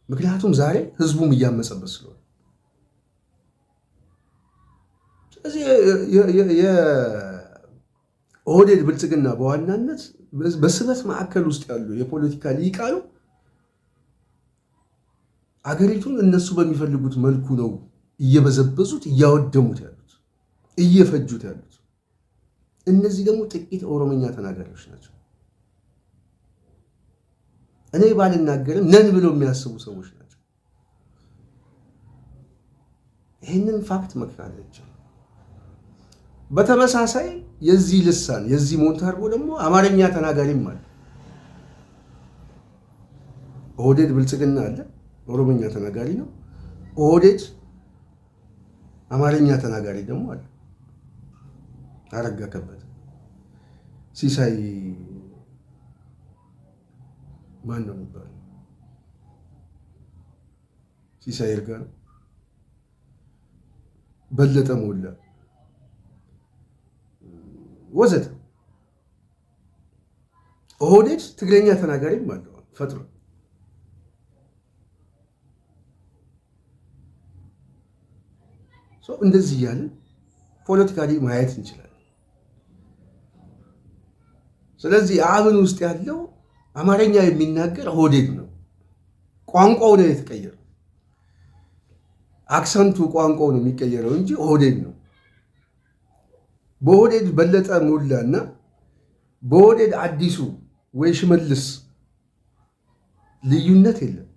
Speaker 1: ምክንያቱም ዛሬ ህዝቡም እያመፀበት ስለሆነ። ስለዚህ የኦህዴድ ብልጽግና በዋናነት በስበት ማዕከል ውስጥ ያሉ የፖለቲካ ሊቃኑ አገሪቱን እነሱ በሚፈልጉት መልኩ ነው እየበዘበዙት፣ እያወደሙት ያሉት፣ እየፈጁት ያሉት። እነዚህ ደግሞ ጥቂት ኦሮመኛ ተናጋሪዎች ናቸው። እኔ ባልናገርም ነን ብለው የሚያስቡ ሰዎች ናቸው። ይህንን ፋክት መካድ አይቻልም። በተመሳሳይ የዚህ ልሳን የዚህ ሞንታርቦ ደግሞ አማርኛ ተናጋሪም አለ። ኦህዴድ ብልጽግና አለ፣ ኦሮመኛ ተናጋሪ ነው። ኦህዴድ አማርኛ ተናጋሪ ደግሞ አለ። አረጋ ከበደ፣ ሲሳይ ማን ነው የሚባለው? ሲሳይ እርጋ ነው፣ በለጠ ሞላ ወዘተ። ኦህዴድ ትግረኛ ተናጋሪም አለው ፈጥሮ። እንደዚህ እያለን ፖለቲካሊ ማየት እንችላለን። ስለዚህ አብን ውስጥ ያለው አማርኛ የሚናገር ኦህዴድ ነው። ቋንቋው ነው የተቀየረው። አክሰንቱ ቋንቋው ነው የሚቀየረው እንጂ ኦህዴድ ነው። በኦህዴድ በለጠ ሞላ እና በኦህዴድ አዲሱ ወይ ሽመልስ ልዩነት የለም።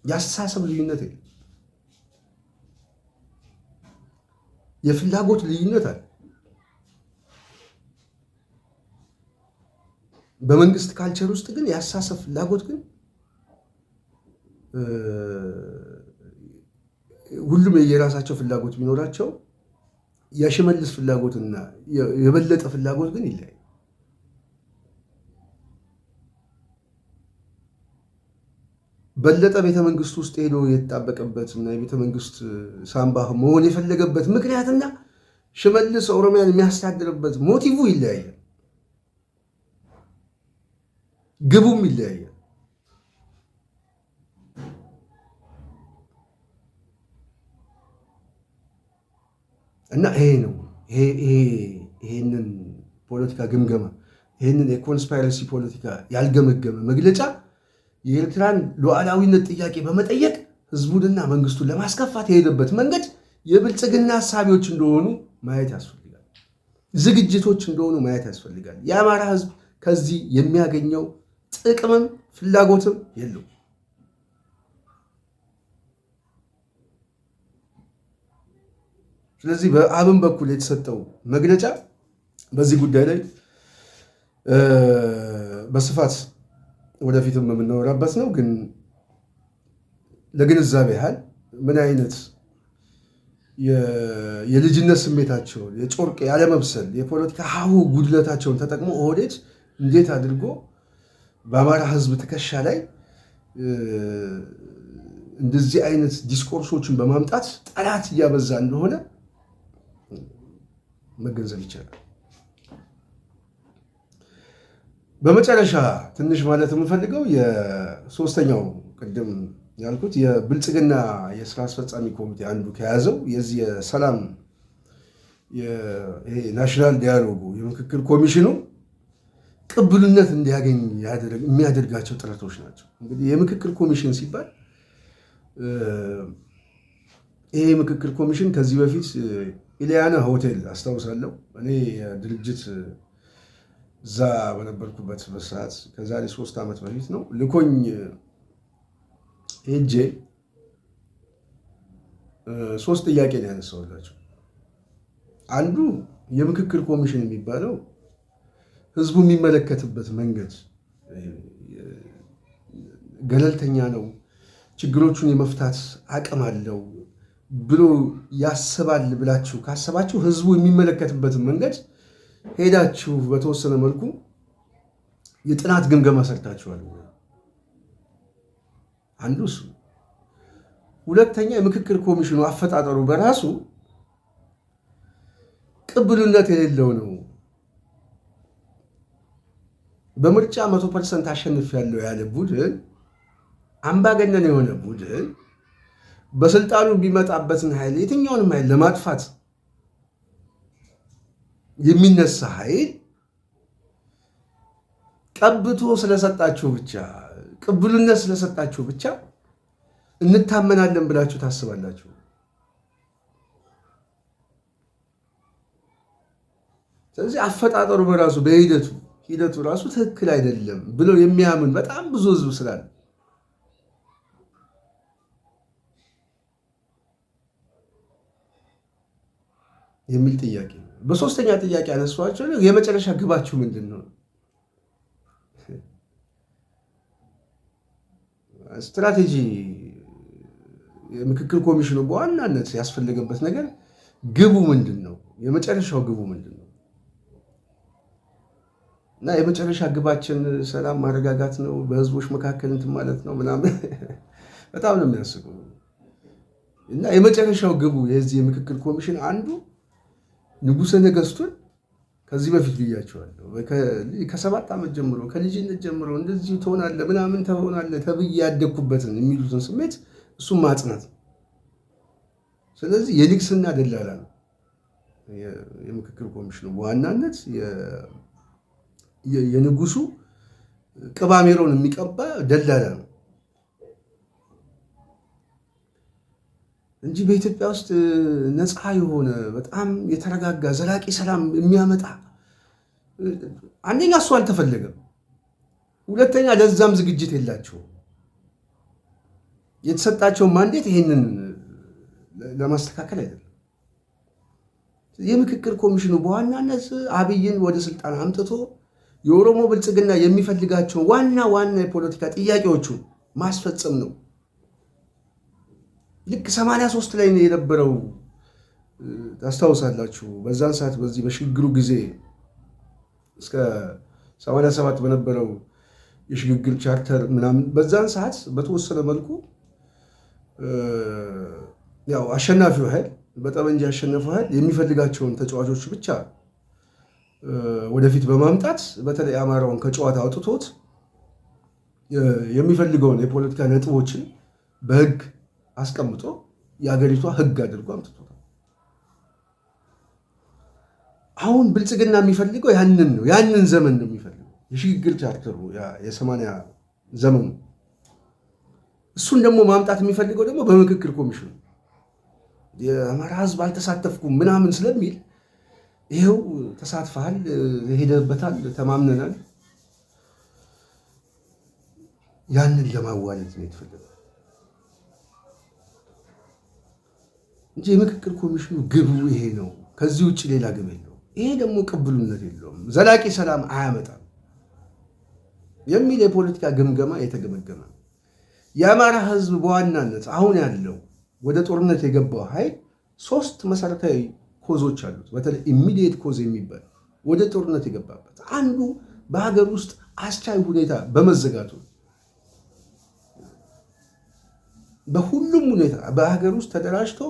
Speaker 1: የአስተሳሰብ ልዩነት የለም። የፍላጎት ልዩነት አለ። በመንግስት ካልቸር ውስጥ ግን የአስተሳሰብ ፍላጎት ግን ሁሉም የራሳቸው ፍላጎት ቢኖራቸው የሽመልስ ፍላጎትና የበለጠ ፍላጎት ግን ይለያል። በለጠ ቤተመንግስት ውስጥ ሄዶ የተጣበቀበት እና የቤተመንግስት ሳምባ መሆን የፈለገበት ምክንያትና ሽመልስ ኦሮሚያን የሚያስተዳድርበት ሞቲቭ ይለያያል፣ ግቡም ይለያያል። እና ይሄ ነው ይሄንን ፖለቲካ ግምገማ ይሄንን የኮንስፓይረሲ ፖለቲካ ያልገመገመ መግለጫ የኤርትራን ሉዓላዊነት ጥያቄ በመጠየቅ ህዝቡንና መንግስቱን ለማስከፋት የሄደበት መንገድ የብልጽግና ሀሳቢዎች እንደሆኑ ማየት ያስፈልጋል። ዝግጅቶች እንደሆኑ ማየት ያስፈልጋል። የአማራ ህዝብ ከዚህ የሚያገኘው ጥቅምም ፍላጎትም የለው። ስለዚህ በአብን በኩል የተሰጠው መግለጫ በዚህ ጉዳይ ላይ በስፋት ወደፊትም የምናወራበት ነው። ግን ለግንዛቤ ያህል ምን አይነት የልጅነት ስሜታቸውን የጮርቅ ያለመብሰል የፖለቲካ ሀሁ ጉድለታቸውን ተጠቅሞ ኦህዴድ እንዴት አድርጎ በአማራ ህዝብ ትከሻ ላይ እንደዚህ አይነት ዲስኮርሶችን በማምጣት ጠላት እያበዛ እንደሆነ መገንዘብ ይቻላል። በመጨረሻ ትንሽ ማለት የምፈልገው የሶስተኛው ቅድም ያልኩት የብልጽግና የስራ አስፈጻሚ ኮሚቴ አንዱ ከያዘው የዚህ የሰላም ይሄ ናሽናል ዲያሎጉ የምክክር ኮሚሽኑ ቅቡልነት እንዲያገኝ የሚያደርጋቸው ጥረቶች ናቸው። እንግዲህ የምክክር ኮሚሽን ሲባል ይሄ የምክክር ኮሚሽን ከዚህ በፊት ኢሊያና ሆቴል አስታውሳለሁ። እኔ ድርጅት እዛ በነበርኩበት ሰዓት ከዛሬ 3 ዓመት በፊት ነው ልኮኝ ሄጄ 3 ጥያቄ ነው ያነሳሁላቸው። አንዱ የምክክር ኮሚሽን የሚባለው ህዝቡ የሚመለከትበት መንገድ ገለልተኛ ነው፣ ችግሮቹን የመፍታት አቅም አለው ብሎ ያስባል ብላችሁ ካሰባችሁ ህዝቡ የሚመለከትበትን መንገድ ሄዳችሁ በተወሰነ መልኩ የጥናት ግምገማ ሰርታችኋል። አንዱ እሱ። ሁለተኛ የምክክር ኮሚሽኑ አፈጣጠሩ በራሱ ቅቡልነት የሌለው ነው። በምርጫ 100% አሸንፊያለሁ ያለ ቡድን፣ አምባገነን የሆነ ቡድን በስልጣኑ ቢመጣበትን ኃይል የትኛውንም ኃይል ለማጥፋት የሚነሳ ኃይል ቀብቶ ስለሰጣችሁ ብቻ ቅቡልነት ስለሰጣችሁ ብቻ እንታመናለን ብላችሁ ታስባላችሁ? ስለዚህ አፈጣጠሩ በራሱ ሂደቱ ራሱ ትክክል አይደለም ብለው የሚያምን በጣም ብዙ ህዝብ ስላለ የሚል ጥያቄ ነው። በሶስተኛ ጥያቄ ያነሷቸው የመጨረሻ ግባችሁ ምንድን ነው? ስትራቴጂ የምክክር ኮሚሽኑ በዋናነት ያስፈለገበት ነገር ግቡ ምንድን ነው? የመጨረሻው ግቡ ምንድን ነው? እና የመጨረሻ ግባችን ሰላም ማረጋጋት ነው፣ በህዝቦች መካከል እንትን ማለት ነው ምናምን በጣም ነው የሚያስቁ። እና የመጨረሻው ግቡ የዚህ የምክክር ኮሚሽን አንዱ ንጉሠ ነገሥቱን ከዚህ በፊት ብያቸዋለሁ፣ ከ7 ዓመት ጀምሮ ከልጅነት ጀምሮ እንደዚህ ትሆናለህ ምናምን ትሆናለህ ተብዬ ያደግኩበትን የሚሉትን ስሜት እሱም ማጽናት ነው። ስለዚህ የንግስና ደላላ ነው የምክክር ኮሚሽኑ በዋናነት የንጉሱ ቅባሜሮን የሚቀባ ደላላ ነው እንጂ በኢትዮጵያ ውስጥ ነፃ የሆነ በጣም የተረጋጋ ዘላቂ ሰላም የሚያመጣ አንደኛ እሱ አልተፈለገም፣ ሁለተኛ ለዛም ዝግጅት የላቸውም። የተሰጣቸው ማንዴት ይሄንን ለማስተካከል አይደለም። የምክክር ኮሚሽኑ በዋናነት አብይን ወደ ስልጣን አምጥቶ የኦሮሞ ብልጽግና የሚፈልጋቸውን ዋና የፖለቲካ ጥያቄዎቹን ማስፈጸም ነው። ልክ 83 ላይ የነበረው ታስታውሳላችሁ። በዛን ሰዓት በዚህ በሽግግሩ ጊዜ እስከ 87 በነበረው የሽግግር ቻርተር ምናምን በዛን ሰዓት በተወሰነ መልኩ ያው አሸናፊው ኃይል በጠመንጃ ያሸነፈው ኃይል የሚፈልጋቸውን ተጫዋቾች ብቻ ወደፊት በማምጣት በተለይ አማራውን ከጨዋታ አውጥቶት የሚፈልገውን የፖለቲካ ነጥቦችን በህግ አስቀምጦ የሀገሪቷ ህግ አድርጎ አምጥቶታል። አሁን ብልጽግና የሚፈልገው ያንን ዘመን ነው የሚፈልገው። የሽግግር ቻርተሩ የ80 ዘመኑ እሱን ደግሞ ማምጣት የሚፈልገው ደግሞ በምክክር ኮሚሽኑ የአማራ ህዝብ አልተሳተፍኩም ምናምን ስለሚል ይኸው ተሳትፈሃል፣ ሄደበታል፣ ተማምነናል። ያንን ለማዋለት ነው የተፈለገው እንጂ የምክክር ኮሚሽኑ ግቡ ይሄ ነው፣ ከዚህ ውጭ ሌላ ግብ የለውም። ይሄ ደግሞ ቅቡልነት የለውም፣ ዘላቂ ሰላም አያመጣም የሚል የፖለቲካ ግምገማ የተገመገመ ነው። የአማራ ህዝብ በዋናነት አሁን ያለው ወደ ጦርነት የገባው ኃይል 3 መሰረታዊ ኮዞች አሉት። በተለይ ኢሚዲየት ኮዝ የሚባል ወደ ጦርነት የገባበት አንዱ በሀገር ውስጥ አስቻይ ሁኔታ በመዘጋቱ በሁሉም ሁኔታ በሀገር ውስጥ ተደራጅቶ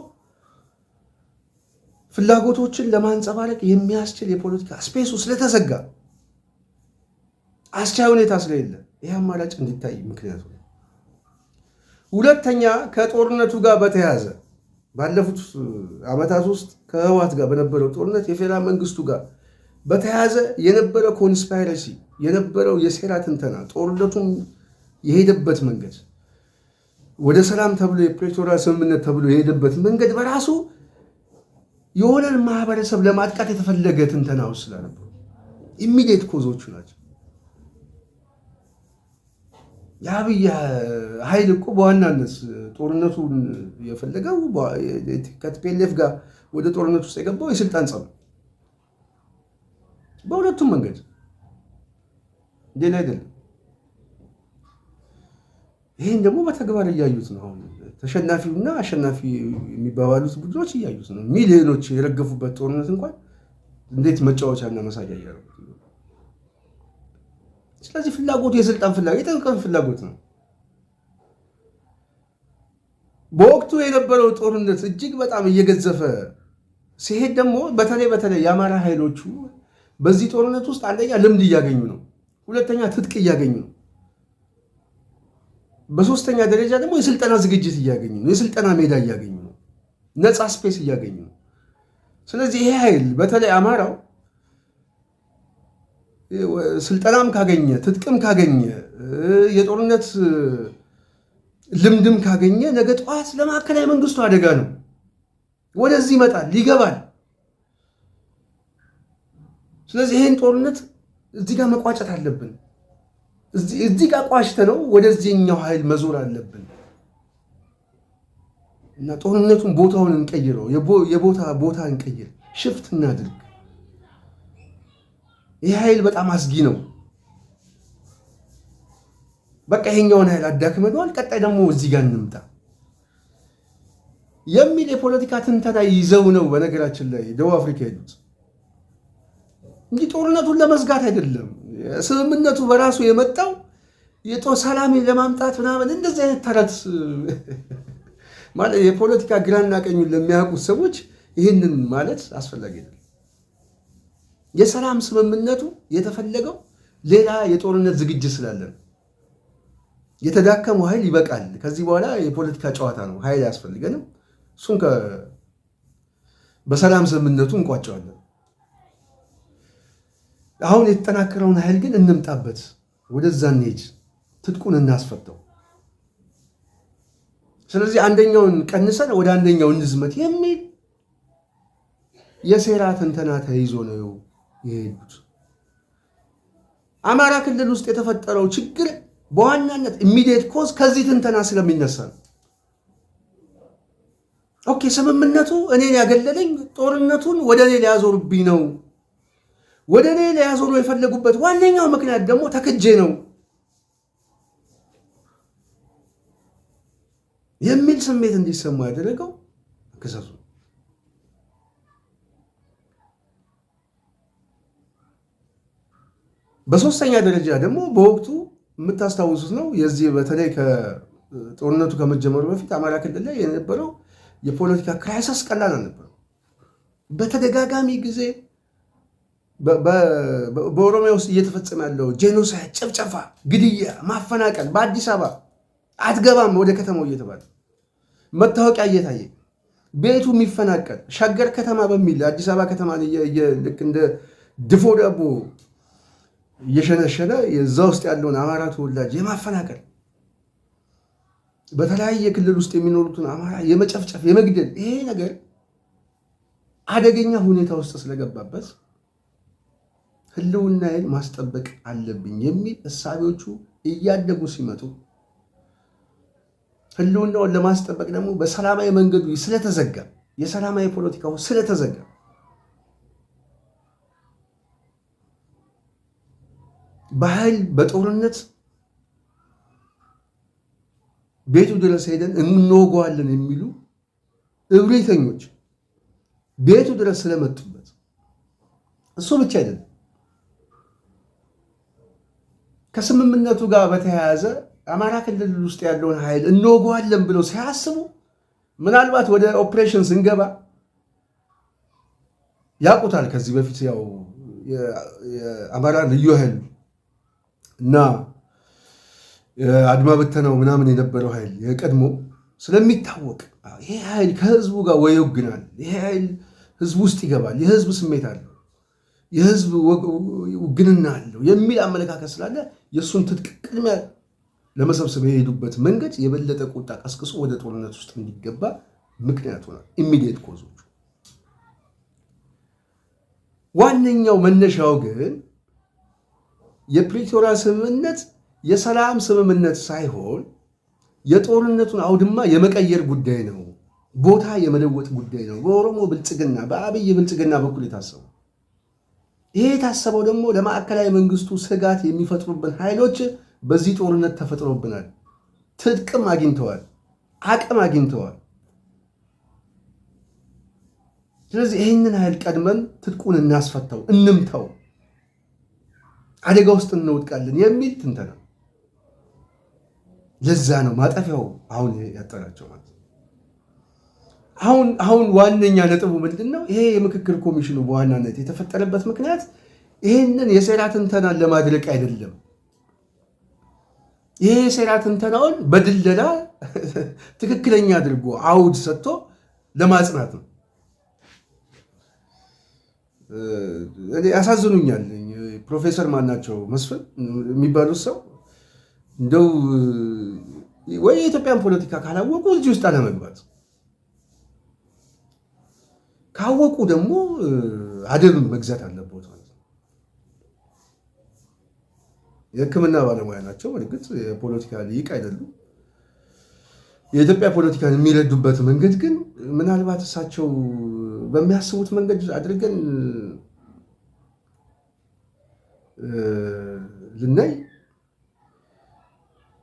Speaker 1: ፍላጎቶችን ለማንጸባረቅ የሚያስችል የፖለቲካ ስፔሱ ስለተዘጋ አስቻይ ሁኔታ ስለሌለ ይህ አማራጭ እንዲታይ ምክንያቱ ነው። ሁለተኛ ከጦርነቱ ጋር በተያያዘ ባለፉት ዓመታት ውስጥ ከህወሓት ጋር በነበረው ጦርነት የፌዴራል መንግስቱ ጋር በተያያዘ የነበረ ኮንስፓይረሲ የነበረው የሴራ ትንተና ጦርነቱም የሄደበት መንገድ ወደ ሰላም ተብሎ የፕሬቶሪያ ስምምነት ተብሎ የሄደበት መንገድ በራሱ የሆነን ማህበረሰብ ለማጥቃት የተፈለገ ትንተና ውስጥ ስለነበሩ ኢሚዲየት ኮዞቹ ናቸው። የአብይ ኃይል እኮ በዋናነት ጦርነቱን የፈለገው ከቲፒኤልኤፍ ጋር ወደ ጦርነት ውስጥ የገባው የስልጣን ጸብ በሁለቱም መንገድ ሌላ አይደለም። ይህን ደግሞ በተግባር እያዩት ነው። አሁን ተሸናፊውና አሸናፊ የሚባባሉት ቡድኖች እያዩት ነው። ሚሊዮኖች የረገፉበት ጦርነት እንኳን እንዴት መጫወቻና መሳያ እያደረጉት። ስለዚህ ፍላጎቱ የስልጣን ፍላጎት የጠንቀም ፍላጎት ነው። በወቅቱ የነበረው ጦርነት እጅግ በጣም እየገዘፈ ሲሄድ ደግሞ በተለይ የአማራ ኃይሎቹ በዚህ ጦርነት ውስጥ አንደኛ ልምድ እያገኙ ነው፣ ሁለተኛ ትጥቅ እያገኙ ነው፣ በሶስተኛ ደረጃ ደግሞ የስልጠና ዝግጅት እያገኙ ነው፣ የስልጠና ሜዳ እያገኙ ነው፣ ነፃ ስፔስ እያገኙ ነው። ስለዚህ ይሄ ኃይል በተለይ አማራው ስልጠናም ካገኘ ትጥቅም ካገኘ የጦርነት ልምድም ካገኘ ነገ ጠዋት ለማዕከላዊ መንግስቱ አደጋ ነው። ወደዚህ ይመጣል፣ ይገባል። ስለዚህ ይሄን ጦርነት እዚህ ጋር መቋጨት አለብን። እዚህ ጋር ቋጭተ ነው ወደዚህኛው ኃይል መዞር አለብን እና ጦርነቱን ቦታውን እንቀይረው፣ ቦታ እንቀይር፣ ሽፍት እናድርግ። ይህ ኃይል በጣም አስጊ ነው። በቃ ይሄኛውን ኃይል አዳክመነዋል፣ ቀጣይ ደግሞ እዚህ ጋር እንምጣ የሚል የፖለቲካ ትንተና ይዘው ነው በነገራችን ላይ ደቡብ አፍሪካ ሄዱት እንጂ ጦርነቱን ለመዝጋት አይደለም። ስምምነቱ በራሱ የመጣው ሰላም ለማምጣት ምናምን እንደዚህ አይነት ተረት ማለት የፖለቲካ ግራና ቀኙን ለሚያውቁት ሰዎች ይህንን ማለት አስፈላጊ አይደለም። የሰላም ስምምነቱ የተፈለገው ሌላ የጦርነት ዝግጅት ስላለን የተዳከመው ኃይል ይበቃል፣ ከዚህ በኋላ የፖለቲካ ጨዋታ ነው፣ ኃይል አያስፈልገንም፣ እሱን በሰላም ስምምነቱ እንቋጨዋለን። አሁን የተጠናከረውን ኃይል ግን እንምጣበት፣ ወደዛ እንሄድ፣ ትጥቁን እናስፈተው። ስለዚህ አንደኛውን ቀንሰን ወደ አንደኛው እንዝመት የሚል የሴራ ትንተና ተይዞ ነው የሄዱት። አማራ ክልል ውስጥ የተፈጠረው ችግር በዋናነት ኢሚዲየት ኮዝ ከዚህ ትንተና ስለሚነሳ ነው። ኦኬ፣ ስምምነቱ እኔን ያገለለኝ ጦርነቱን ወደ እኔ ሊያዞርብኝ ነው። ወደ እኔ ሊያዞሩ የፈለጉበት ዋነኛው ምክንያት ደግሞ ተክጄ ነው የሚል ስሜት እንዲሰማ ያደረገው ክሰሱ። በሶስተኛ ደረጃ ደግሞ በወቅቱ የምታስታውሱት ነው የዚህ በተለይ ከጦርነቱ ከመጀመሩ በፊት አማራ ክልል ላይ የነበረው የፖለቲካ ክራይሲስ ቀላል አልነበረም። በተደጋጋሚ ጊዜ በኦሮሚያ ውስጥ እየተፈጸመ ያለው ጄኖሳይድ፣ ጭፍጨፋ፣ ግድያ፣ ማፈናቀል በአዲስ አበባ አትገባም ወደ ከተማው እየተባለ መታወቂያ እየታየ ቤቱ የሚፈናቀል ሸገር ከተማ በሚል አዲስ አበባ ከተማ ልክ እንደ ድፎ ዳቦ እየሸነሸነ የዛ ውስጥ ያለውን አማራ ተወላጅ የማፈናቀል በተለያየ ክልል ውስጥ የሚኖሩትን አማራ የመጨፍጨፍ የመግደል ይሄ ነገር አደገኛ ሁኔታ ውስጥ ስለገባበት ህልውናዬን ማስጠበቅ አለብኝ የሚል እሳቤዎቹ እያደጉ ሲመጡ ህልውናውን ለማስጠበቅ ደግሞ በሰላማዊ መንገዱ ስለተዘጋ የሰላማዊ ፖለቲካው ስለተዘጋ በኃይል በጦርነት ቤቱ ድረስ ሄደን እንወገዋለን የሚሉ እብሪተኞች ቤቱ ድረስ ስለመጡበት እሱ ብቻ አይደለም። ከስምምነቱ ጋር በተያያዘ አማራ ክልል ውስጥ ያለውን ኃይል እንወገዋለን ብለው ሲያስቡ ምናልባት ወደ ኦፕሬሽን ስንገባ ያውቁታል። ከዚህ በፊት ያው የአማራ ልዩ ኃይል እና አድማ በተናው ምናምን የነበረው ኃይል የቀድሞ ስለሚታወቅ ይሄ ኃይል ከህዝቡ ጋር ወይወግናል፣ ይሄ ኃይል ህዝብ ውስጥ ይገባል፣ የህዝብ ስሜት አለው፣ የህዝብ ውግንና አለው የሚል አመለካከት ስላለ የእሱን ትጥቅ ቅድሚያ ለመሰብሰብ የሄዱበት መንገድ የበለጠ ቁጣ ቀስቅሶ ወደ ጦርነት ውስጥ እንዲገባ ምክንያት ሆኗል። ኢሚዲየት ኮዞቹ። ዋነኛው መነሻው ግን የፕሪቶሪያ ስምምነት የሰላም ስምምነት ሳይሆን የጦርነቱን አውድማ የመቀየር ጉዳይ ነው፣ ቦታ የመለወጥ ጉዳይ ነው። በኦሮሞ ብልጽግና በአብይ ብልጽግና በኩል የታሰበው ይሄ የታሰበው ደግሞ ለማዕከላዊ መንግስቱ ስጋት የሚፈጥሩብን ኃይሎች በዚህ ጦርነት ተፈጥሮብናል። ትጥቅም አግኝተዋል፣ አቅም አግኝተዋል። ስለዚህ ይህንን ኃይል ቀድመን ትጥቁን እናስፈታው፣ እንምታው፣ አደጋ ውስጥ እንወድቃለን የሚል ትንተና። ለዛ ነው ማጠፊያው አሁን ያጠራቸው ማለት ነው። አሁን ዋነኛ ነጥቡ ምንድን ነው? ይሄ የምክክር ኮሚሽኑ በዋናነት የተፈጠረበት ምክንያት ይህንን የሴራ ትንተናን ለማድረቅ አይደለም። ይሄ የሴራ ትንተናውን በድለላ ትክክለኛ አድርጎ አውድ ሰጥቶ ለማጽናት ነው። ያሳዝኑኛል። ፕሮፌሰር ማናቸው መስፍን የሚባሉት ሰው እንደው ወይ የኢትዮጵያን ፖለቲካ ካላወቁ እዚህ ውስጥ አለመግባት፣ ካወቁ ደግሞ አደብን መግዛት አለበት ማለት ነው። የሕክምና ባለሙያ ናቸው። እርግጥ የፖለቲካ ሊቅ አይደሉም። የኢትዮጵያ ፖለቲካን የሚረዱበት መንገድ ግን ምናልባት እሳቸው በሚያስቡት መንገድ አድርገን ልናይ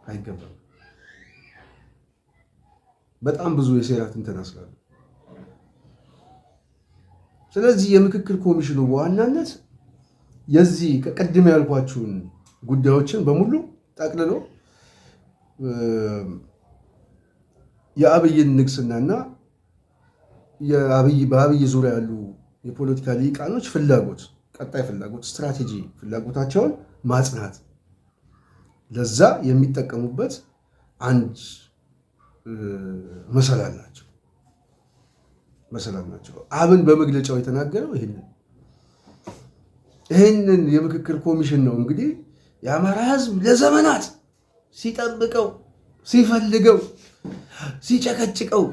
Speaker 1: አይገባም። በጣም ብዙ የሴራ ትንተና ስላለ፣ ስለዚህ የምክክር ኮሚሽኑ በዋናነት የዚህ ከቀድሞ ያልኳችሁን ጉዳዮችን በሙሉ ጠቅልሎ የአብይን ንግስናና በአብይ ዙሪያ ያሉ የፖለቲካ ሊቃኖች ፍላጎት፣ ቀጣይ ፍላጎት፣ ስትራቴጂ ፍላጎታቸውን ማጽናት፣ ለዛ የሚጠቀሙበት አንድ መሰላል ናቸው። አብን በመግለጫው የተናገረው ይህንን የምክክር ኮሚሽን ነው። እንግዲህ የአማራ ሕዝብ ለዘመናት ሲጠብቀው፣ ሲፈልገው፣ ሲጨቀጭቀው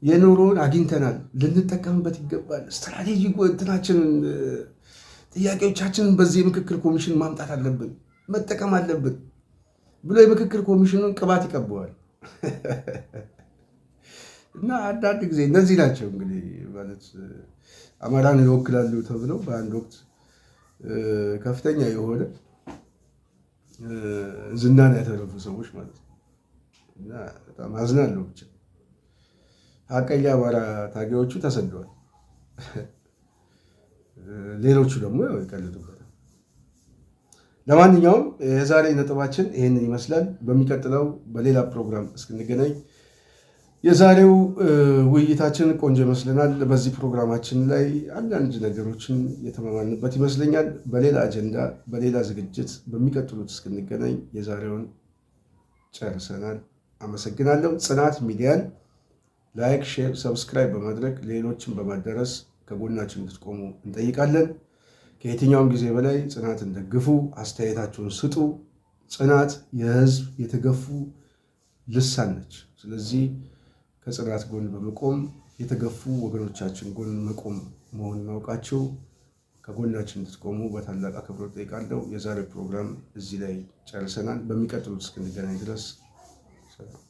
Speaker 1: የኖሮውን አግኝተናል፣ ልንጠቀምበት ይገባል። ስትራቴጂ እንትናችንን ጥያቄዎቻችንን በዚህ የምክክር ኮሚሽን ማምጣት አለብን፣ መጠቀም አለብን ብሎ የምክክር ኮሚሽኑን ቅባት ይቀበዋል። እና አንዳንድ ጊዜ እነዚህ ናቸው እንግዲህ ማለት አማራን ይወክላሉ ተብለው በአንድ ወቅት ከፍተኛ የሆነ ዝናን ያተረፉ ሰዎች ማለት ነው። እና በጣም አዝናለሁ። ብቻ ሀቀኛ አማራ ታጋዮቹ ተሰደዋል፣ ሌሎቹ ደግሞ ይቀልዱበታል። ለማንኛውም የዛሬ ነጥባችን ይህንን ይመስላል። በሚቀጥለው በሌላ ፕሮግራም እስክንገናኝ የዛሬው ውይይታችን ቆንጆ ይመስለናል። በዚህ ፕሮግራማችን ላይ አንዳንድ ነገሮችን የተማማልንበት ይመስለኛል። በሌላ አጀንዳ፣ በሌላ ዝግጅት በሚቀጥሉት እስክንገናኝ የዛሬውን ጨርሰናል። አመሰግናለሁ። ጽናት ሚዲያን ላይክ፣ ሼር፣ ሰብስክራይብ በማድረግ ሌሎችን በማዳረስ ከጎናችን እንድትቆሙ እንጠይቃለን። ከየትኛውም ጊዜ በላይ ጽናትን ደግፉ፣ አስተያየታችሁን ስጡ። ጽናት የህዝብ የተገፉ ልሳን ነች። ስለዚህ ከጽናት ጎን በመቆም የተገፉ ወገኖቻችን ጎን መቆም መሆኑን ማውቃችሁ ከጎናችን እንድትቆሙ በታላቅ አክብሮት ጠይቃለሁ። የዛሬው ፕሮግራም እዚህ ላይ ጨርሰናል። በሚቀጥሉት እስክንገናኝ ድረስ ሰላም።